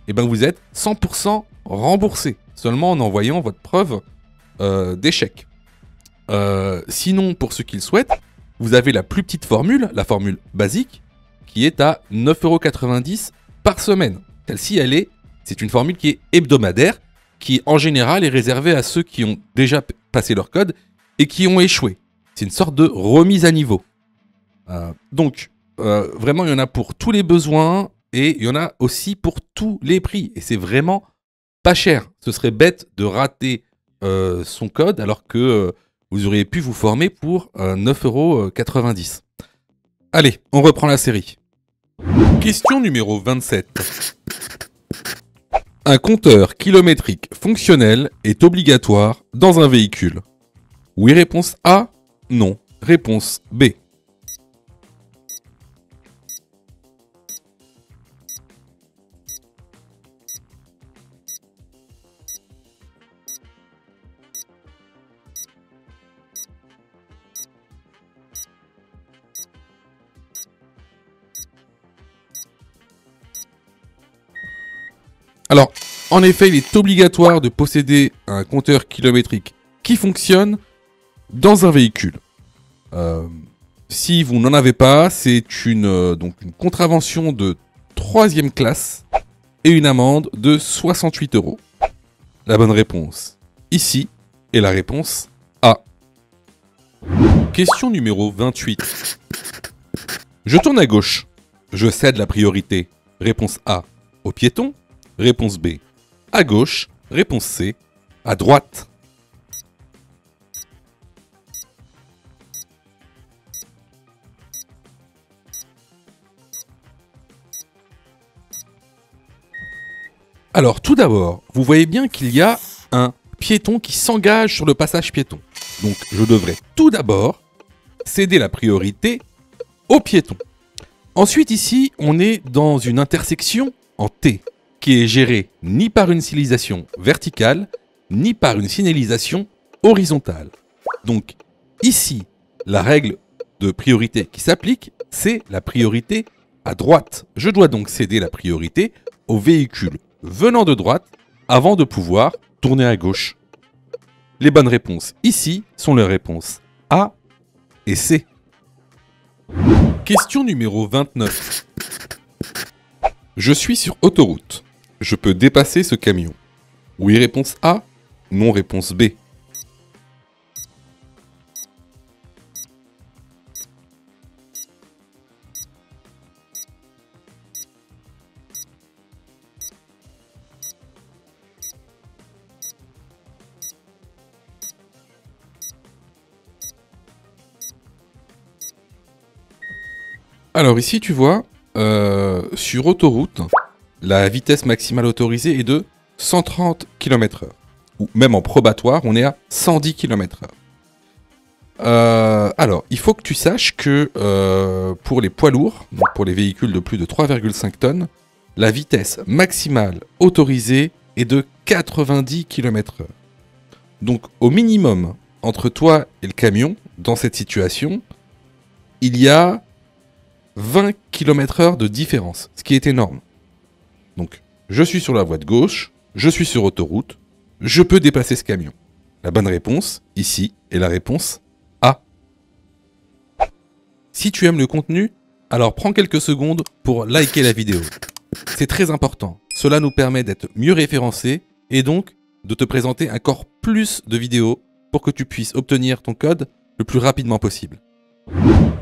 eh ben vous êtes 100% remboursé, seulement en envoyant votre preuve d'échec. Sinon, pour ceux qui le souhaitent, vous avez la plus petite formule, la formule basique, qui est à 9,90 € par semaine. Celle-ci, c'est une formule qui est hebdomadaire, qui en général est réservée à ceux qui ont déjà passé leur code et qui ont échoué. C'est une sorte de remise à niveau. Donc, vraiment, il y en a pour tous les besoins et il y en a aussi pour tous les prix. Et c'est vraiment pas cher. Ce serait bête de rater son code alors que vous auriez pu vous former pour 9,90 €. Allez, on reprend la série. Question numéro 27. Un compteur kilométrique fonctionnel est obligatoire dans un véhicule. Oui, réponse A. Non. Réponse B. Alors, en effet, il est obligatoire de posséder un compteur kilométrique qui fonctionne dans un véhicule. Si vous n'en avez pas, c'est donc une contravention de 3e classe et une amende de 68 €. La bonne réponse ici est la réponse A. Question numéro 28. Je tourne à gauche. Je cède la priorité. Réponse A au piéton. Réponse B à gauche. Réponse C à droite. Alors tout d'abord, vous voyez bien qu'il y a un piéton qui s'engage sur le passage piéton. Donc je devrais tout d'abord céder la priorité au piéton. Ensuite ici, on est dans une intersection en T qui est gérée ni par une signalisation verticale, ni par une signalisation horizontale. Donc ici, la règle de priorité qui s'applique, c'est la priorité à droite. Je dois donc céder la priorité au véhicule venant de droite avant de pouvoir tourner à gauche. Les bonnes réponses ici sont les réponses A et C. Question numéro 29. Je suis sur autoroute. Je peux dépasser ce camion. Oui, réponse A. Non, réponse B. Alors ici, tu vois, sur autoroute, la vitesse maximale autorisée est de 130 km/h. Ou même en probatoire, on est à 110 km/h. Alors, il faut que tu saches que pour les poids lourds, donc pour les véhicules de plus de 3,5 tonnes, la vitesse maximale autorisée est de 90 km/h. Donc au minimum, entre toi et le camion, dans cette situation, il y a 20 km/h de différence, ce qui est énorme. Donc, je suis sur la voie de gauche, je suis sur autoroute, je peux dépasser ce camion. La bonne réponse, ici, est la réponse A. Si tu aimes le contenu, alors prends quelques secondes pour liker la vidéo. C'est très important. Cela nous permet d'être mieux référencés et donc de te présenter encore plus de vidéos pour que tu puisses obtenir ton code le plus rapidement possible.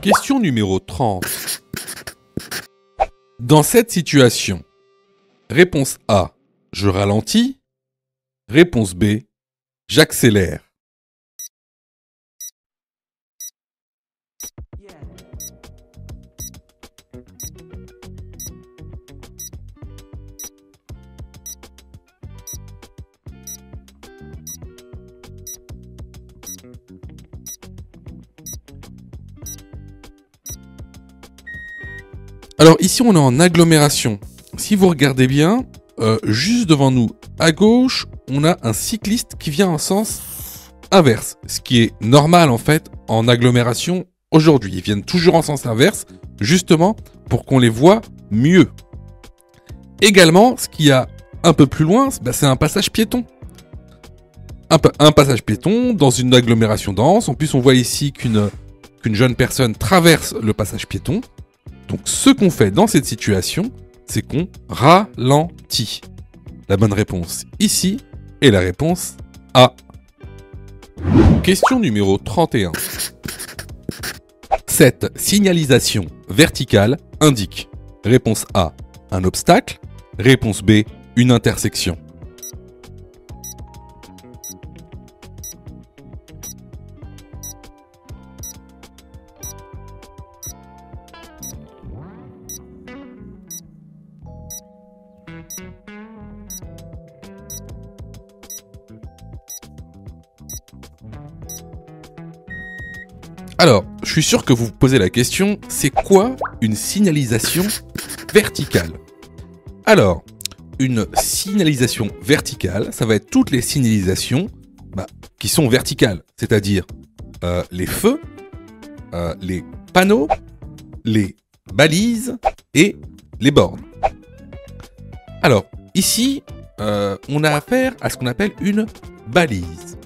Question numéro 30. Dans cette situation, réponse A, je ralentis. Réponse B, j'accélère. Alors ici on est en agglomération. Si vous regardez bien, juste devant nous, à gauche, on a un cycliste qui vient en sens inverse. Ce qui est normal en fait en agglomération aujourd'hui. Ils viennent toujours en sens inverse, justement pour qu'on les voit mieux. Également, ce qu'il y a un peu plus loin, c'est un passage piéton. Un passage piéton dans une agglomération dense. En plus, on voit ici qu'une jeune personne traverse le passage piéton. Donc ce qu'on fait dans cette situation, c'est qu'on ralentit. La bonne réponse ici est la réponse A. Question numéro 31. Cette signalisation verticale indique réponse A, un obstacle. Réponse B, une intersection. Alors, je suis sûr que vous vous posez la question, c'est quoi une signalisation verticale? Alors, une signalisation verticale, ça va être toutes les signalisations qui sont verticales, c'est-à-dire les feux, les panneaux, les balises et les bornes. Alors, ici, on a affaire à ce qu'on appelle une balise.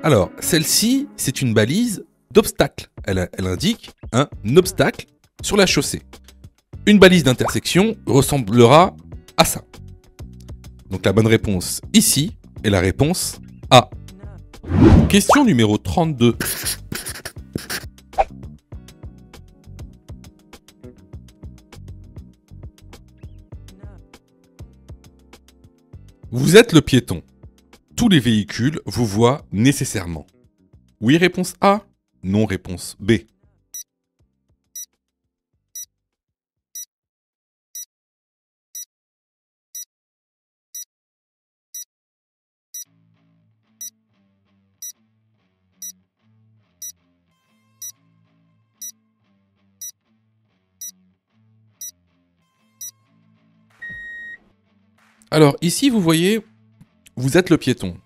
Alors, celle-ci, c'est une balise d'obstacle. Elle indique un obstacle sur la chaussée. Une balise d'intersection ressemblera à ça. Donc la bonne réponse ici est la réponse A. Question numéro 32. Vous êtes le piéton. Tous les véhicules vous voient nécessairement. Oui, réponse A. Non, réponse B. Alors ici, vous voyez, vous êtes le piéton.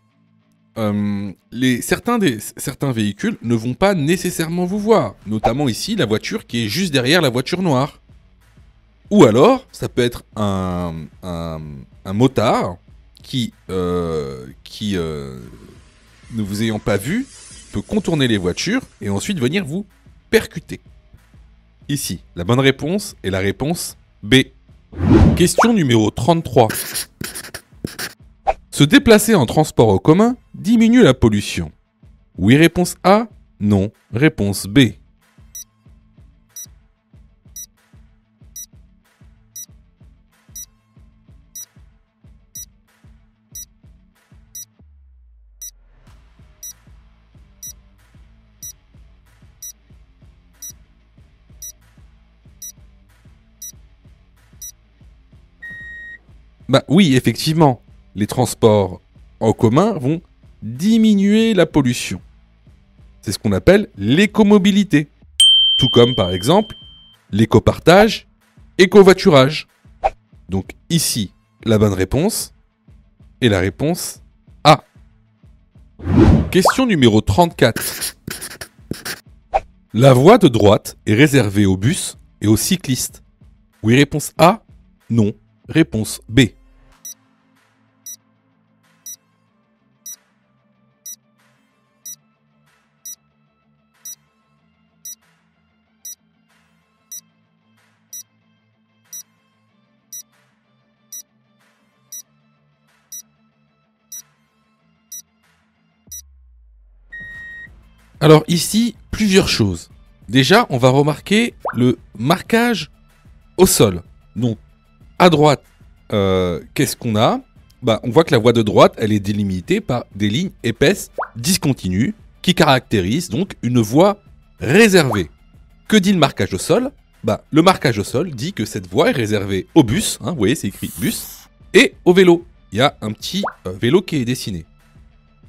Certains véhicules ne vont pas nécessairement vous voir, notamment ici la voiture qui est juste derrière la voiture noire. Ou alors, ça peut être un motard qui ne vous ayant pas vu, peut contourner les voitures et ensuite venir vous percuter. Ici, la bonne réponse est la réponse B. Question numéro 33. Se déplacer en transport en commun diminue la pollution. Oui, réponse A. Non, réponse B. Bah oui, effectivement, les transports en commun vont diminuer la pollution. C'est ce qu'on appelle l'écomobilité. Tout comme par exemple l'écopartage, écovoiturage. Donc ici, la bonne réponse est la réponse A. Question numéro 34. La voie de droite est réservée aux bus et aux cyclistes. Oui, réponse A. Non, réponse B. Alors ici, plusieurs choses. Déjà, on va remarquer le marquage au sol. Donc, à droite, qu'est-ce qu'on a? On voit que la voie de droite, elle est délimitée par des lignes épaisses discontinues qui caractérisent donc une voie réservée. Que dit le marquage au sol? Le marquage au sol dit que cette voie est réservée au bus, vous voyez, c'est écrit bus, et au vélo. Il y a un petit vélo qui est dessiné.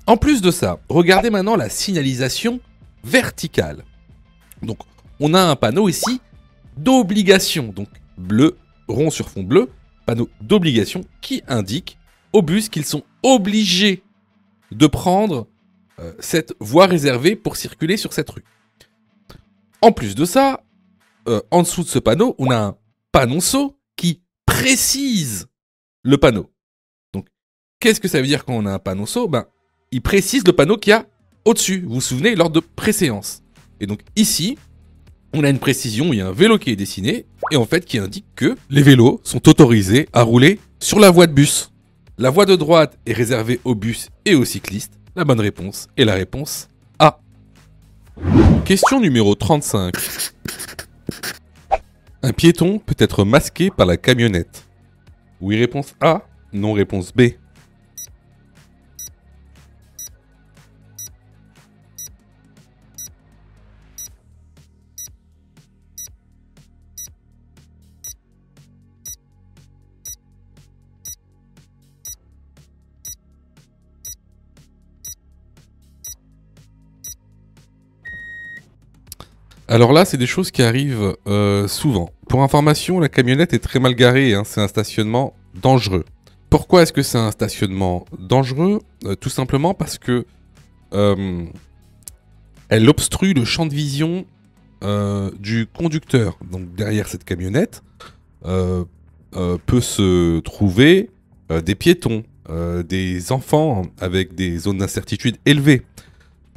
En plus de ça, regardez maintenant la signalisation verticale. Donc, on a un panneau ici d'obligation, donc bleu, rond sur fond bleu, panneau d'obligation qui indique aux bus qu'ils sont obligés de prendre cette voie réservée pour circuler sur cette rue. En plus de ça, en dessous de ce panneau, on a un panonceau qui précise le panneau. Donc, qu'est-ce que ça veut dire quand on a un panonceau? Il précise le panneau qu'il y a au-dessus. Vous vous souvenez, lors de préséance. Et donc ici, on a une précision, il y a un vélo qui est dessiné, et en fait qui indique que les vélos sont autorisés à rouler sur la voie de bus. La voie de droite est réservée aux bus et aux cyclistes. La bonne réponse est la réponse A. Question numéro 35. Un piéton peut être masqué par la camionnette. Oui, réponse A. Non, réponse B. Alors là, c'est des choses qui arrivent souvent. Pour information, la camionnette est très mal garée, hein. C'est un stationnement dangereux. Pourquoi est-ce que c'est un stationnement dangereux? Tout simplement parce que elle obstrue le champ de vision du conducteur. Donc derrière cette camionnette peut se trouver des piétons, des enfants avec des zones d'incertitude élevées.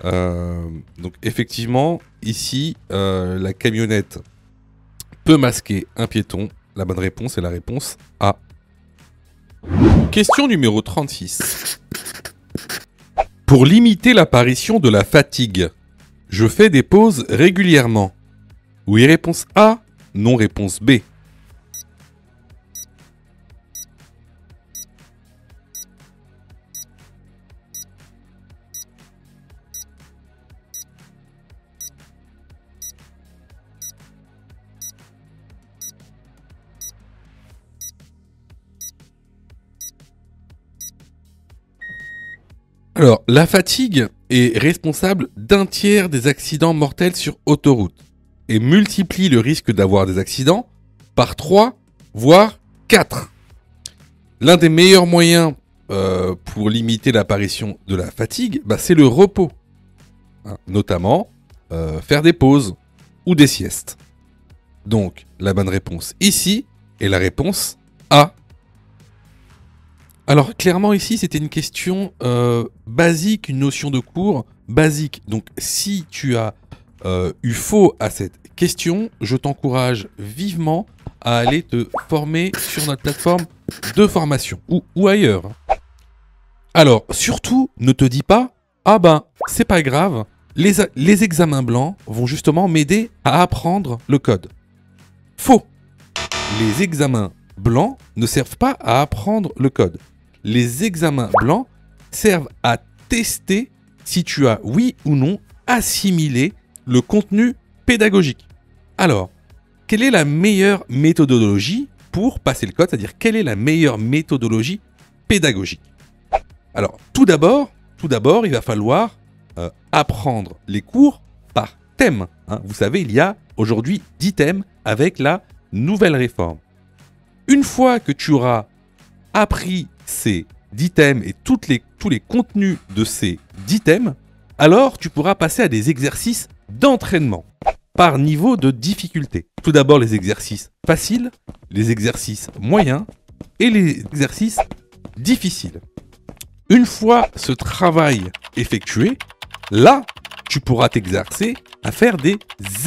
Donc effectivement, ici, la camionnette peut masquer un piéton. La bonne réponse est la réponse A. Question numéro 36. Pour limiter l'apparition de la fatigue, je fais des pauses régulièrement. Oui, réponse A. Non, réponse B. Alors, la fatigue est responsable d'un tiers des accidents mortels sur autoroute et multiplie le risque d'avoir des accidents par 3, voire 4. L'un des meilleurs moyens pour limiter l'apparition de la fatigue, c'est le repos. Hein, notamment, faire des pauses ou des siestes. Donc, la bonne réponse ici est la réponse A. Alors, clairement, ici, c'était une question basique, une notion de cours basique. Donc, si tu as eu faux à cette question, je t'encourage vivement à aller te former sur notre plateforme de formation ou ailleurs. Alors, surtout, ne te dis pas « Ah ben, c'est pas grave, les examens blancs vont justement m'aider à apprendre le code. » Faux. Les examens blancs ne servent pas à apprendre le code. Les examens blancs servent à tester si tu as, oui ou non, assimilé le contenu pédagogique. Alors, quelle est la meilleure méthodologie pour passer le code? C'est-à-dire, quelle est la meilleure méthodologie pédagogique? Alors, tout d'abord, il va falloir apprendre les cours par thème. Hein. Vous savez, il y a aujourd'hui 10 thèmes avec la nouvelle réforme. Une fois que tu auras appris ces 10 thèmes et tous les contenus de ces 10 thèmes, alors tu pourras passer à des exercices d'entraînement par niveau de difficulté. Tout d'abord les exercices faciles, les exercices moyens et les exercices difficiles. Une fois ce travail effectué, là, tu pourras t'exercer à faire des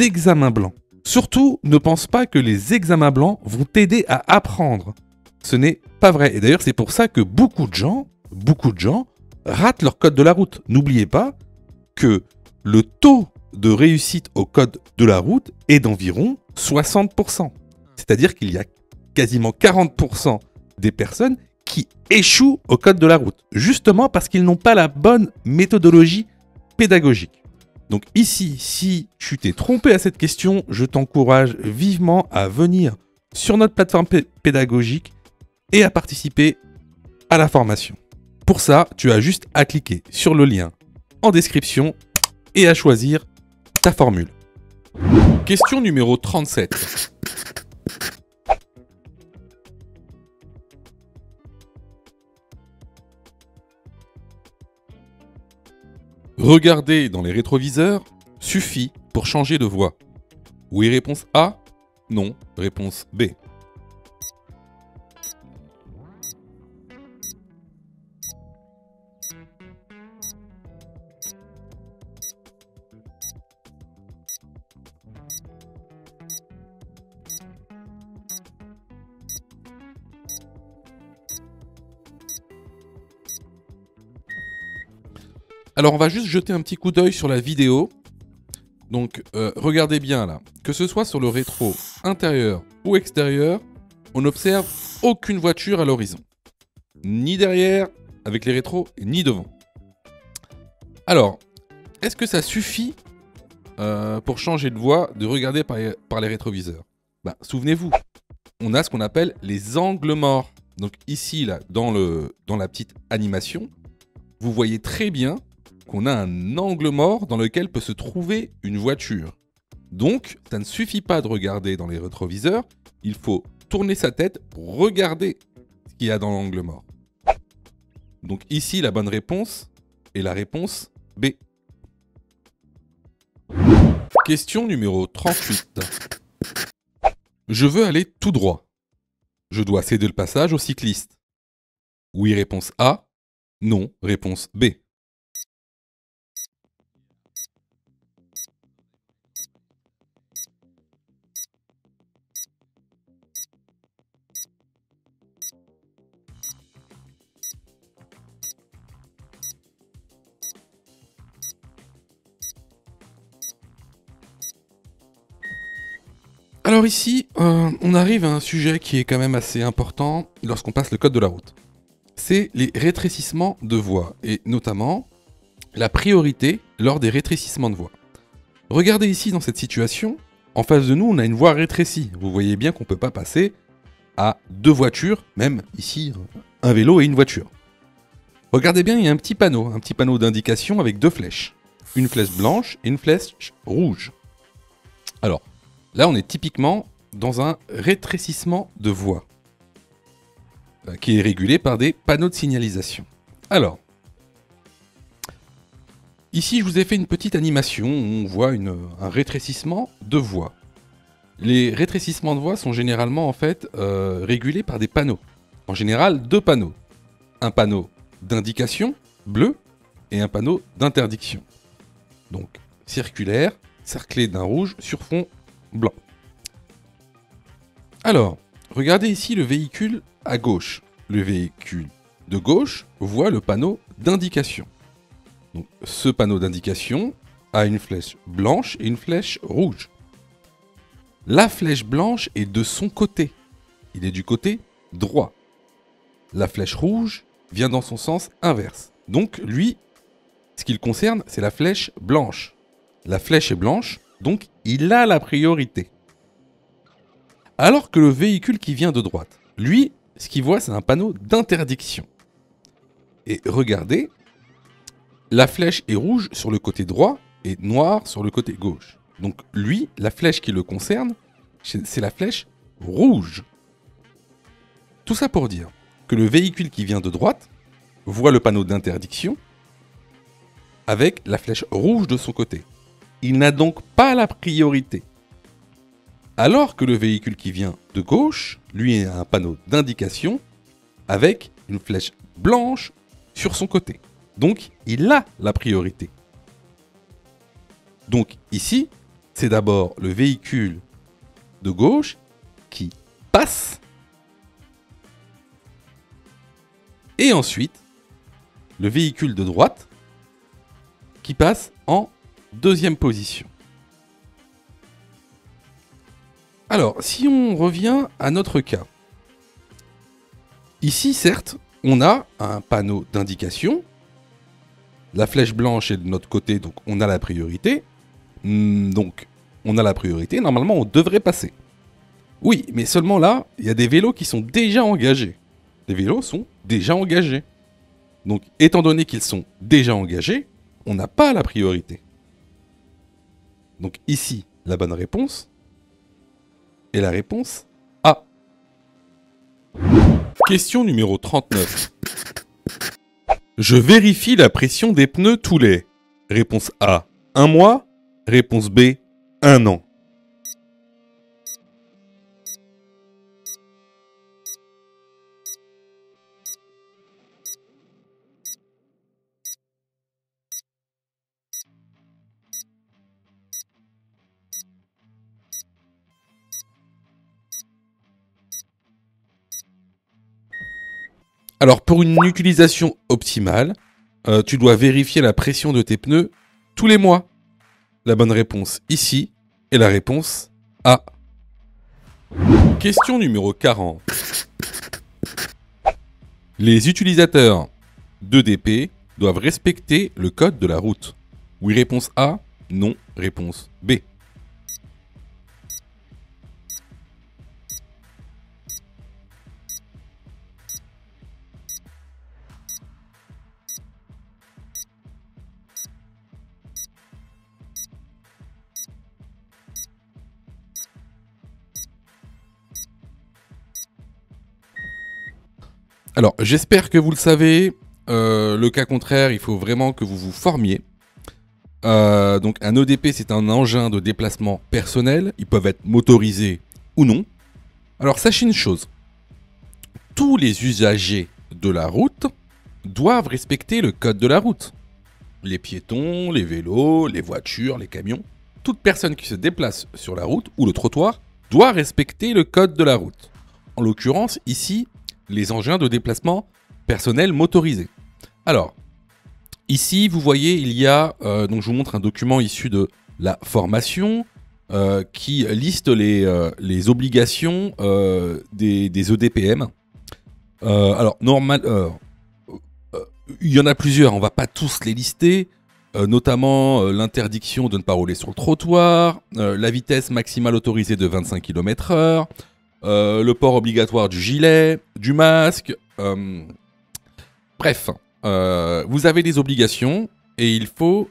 examens blancs. Surtout, ne pense pas que les examens blancs vont t'aider à apprendre. Ce n'est pas vrai. Et d'ailleurs, c'est pour ça que beaucoup de gens ratent leur code de la route. N'oubliez pas que le taux de réussite au code de la route est d'environ 60%. C'est-à-dire qu'il y a quasiment 40% des personnes qui échouent au code de la route, justement parce qu'ils n'ont pas la bonne méthodologie pédagogique. Donc ici, si tu t'es trompé à cette question, je t'encourage vivement à venir sur notre plateforme pédagogique et à participer à la formation. Pour ça, tu as juste à cliquer sur le lien en description et à choisir ta formule. Question numéro 37. Regarder dans les rétroviseurs suffit pour changer de voie. Oui, réponse A. Non, réponse B. Alors, on va juste jeter un petit coup d'œil sur la vidéo. Donc, regardez bien là. Que ce soit sur le rétro intérieur ou extérieur, on n'observe aucune voiture à l'horizon. Ni derrière, avec les rétros, ni devant. Alors, est-ce que ça suffit pour changer de voie, de regarder par les rétroviseurs? Bah, souvenez-vous, on a ce qu'on appelle les angles morts. Donc ici, là, dans la petite animation, vous voyez très bien qu'on a un angle mort dans lequel peut se trouver une voiture. Donc, ça ne suffit pas de regarder dans les rétroviseurs, il faut tourner sa tête pour regarder ce qu'il y a dans l'angle mort. Donc ici, la bonne réponse est la réponse B. Question numéro 38. Je veux aller tout droit. Je dois céder le passage au cycliste. Oui, réponse A. Non, réponse B. Alors ici, on arrive à un sujet qui est quand même assez important lorsqu'on passe le code de la route. C'est les rétrécissements de voies, et notamment la priorité lors des rétrécissements de voies. Regardez ici dans cette situation, en face de nous on a une voie rétrécie. Vous voyez bien qu'on ne peut pas passer à 2 voitures, même ici un vélo et une voiture. Regardez bien, il y a un petit panneau d'indication avec 2 flèches. Une flèche blanche et une flèche rouge. Alors, là, on est typiquement dans un rétrécissement de voie qui est régulé par des panneaux de signalisation. Alors, ici, je vous ai fait une petite animation où on voit un rétrécissement de voie. Les rétrécissements de voie sont généralement en fait régulés par des panneaux. En général, 2 panneaux. Un panneau d'indication bleu et un panneau d'interdiction. Donc, circulaire, cerclé d'un rouge sur fond blanc. Alors, regardez ici le véhicule à gauche. Le véhicule de gauche voit le panneau d'indication. Donc, ce panneau d'indication a une flèche blanche et une flèche rouge. La flèche blanche est de son côté. Il est du côté droit. La flèche rouge vient dans son sens inverse. Donc, lui, ce qu'il concerne, c'est la flèche blanche. La flèche est blanche, donc il a la priorité. Alors que le véhicule qui vient de droite, lui, ce qu'il voit, c'est un panneau d'interdiction. Et regardez, la flèche est rouge sur le côté droit et noire sur le côté gauche. Donc lui, la flèche qui le concerne, c'est la flèche rouge. Tout ça pour dire que le véhicule qui vient de droite voit le panneau d'interdiction avec la flèche rouge de son côté. Il n'a donc pas la priorité. Alors que le véhicule qui vient de gauche, lui, a un panneau d'indication avec une flèche blanche sur son côté. Donc, il a la priorité. Donc, ici, c'est d'abord le véhicule de gauche qui passe. Et ensuite, le véhicule de droite qui passe en deuxième position. Alors, si on revient à notre cas. Ici, certes, on a un panneau d'indication. La flèche blanche est de notre côté, donc on a la priorité. Donc, on a la priorité. Normalement, on devrait passer. Oui, mais seulement là, il y a des vélos qui sont déjà engagés. Les vélos sont déjà engagés. Donc, étant donné qu'ils sont déjà engagés, on n'a pas la priorité. Donc ici, la bonne réponse est la réponse A. Question numéro 39. Je vérifie la pression des pneus tous les. Réponse A, 1 mois. Réponse B, 1 an. Alors, pour une utilisation optimale, tu dois vérifier la pression de tes pneus tous les mois. La bonne réponse ici est la réponse A. Question numéro 40. Les utilisateurs d'EDP doivent respecter le code de la route. Oui, réponse A. Non, réponse B. Alors, j'espère que vous le savez. Le cas contraire, il faut vraiment que vous vous formiez. Donc, un EDP, c'est un engin de déplacement personnel. Ils peuvent être motorisés ou non. Alors, sachez une chose. Tous les usagers de la route doivent respecter le code de la route. Les piétons, les vélos, les voitures, les camions. Toute personne qui se déplace sur la route ou le trottoir doit respecter le code de la route. En l'occurrence, ici, les engins de déplacement personnel motorisés. Alors, ici, vous voyez, il y a, donc je vous montre un document issu de la formation qui liste les obligations des EDPM. Alors, il y en a plusieurs, on va pas tous les lister, notamment l'interdiction de ne pas rouler sur le trottoir, la vitesse maximale autorisée de 25 km/h, le port obligatoire du gilet, du masque. Bref, vous avez des obligations et il faut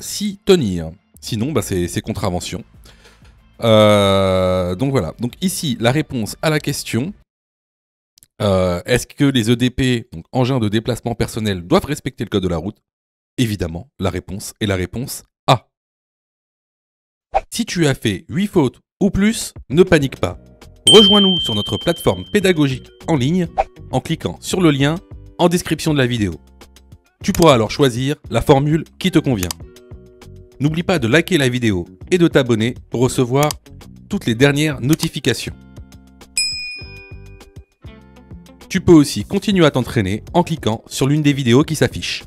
s'y tenir. Sinon, bah, c'est contravention. Donc voilà. Donc ici, la réponse à la question est-ce que les EDP, donc engins de déplacement personnel, doivent respecter le code de la route? Évidemment, la réponse est la réponse A. Si tu as fait 8 fautes ou plus, ne panique pas. Rejoins-nous sur notre plateforme pédagogique en ligne en cliquant sur le lien en description de la vidéo. Tu pourras alors choisir la formule qui te convient. N'oublie pas de liker la vidéo et de t'abonner pour recevoir toutes les dernières notifications. Tu peux aussi continuer à t'entraîner en cliquant sur l'une des vidéos qui s'affichent.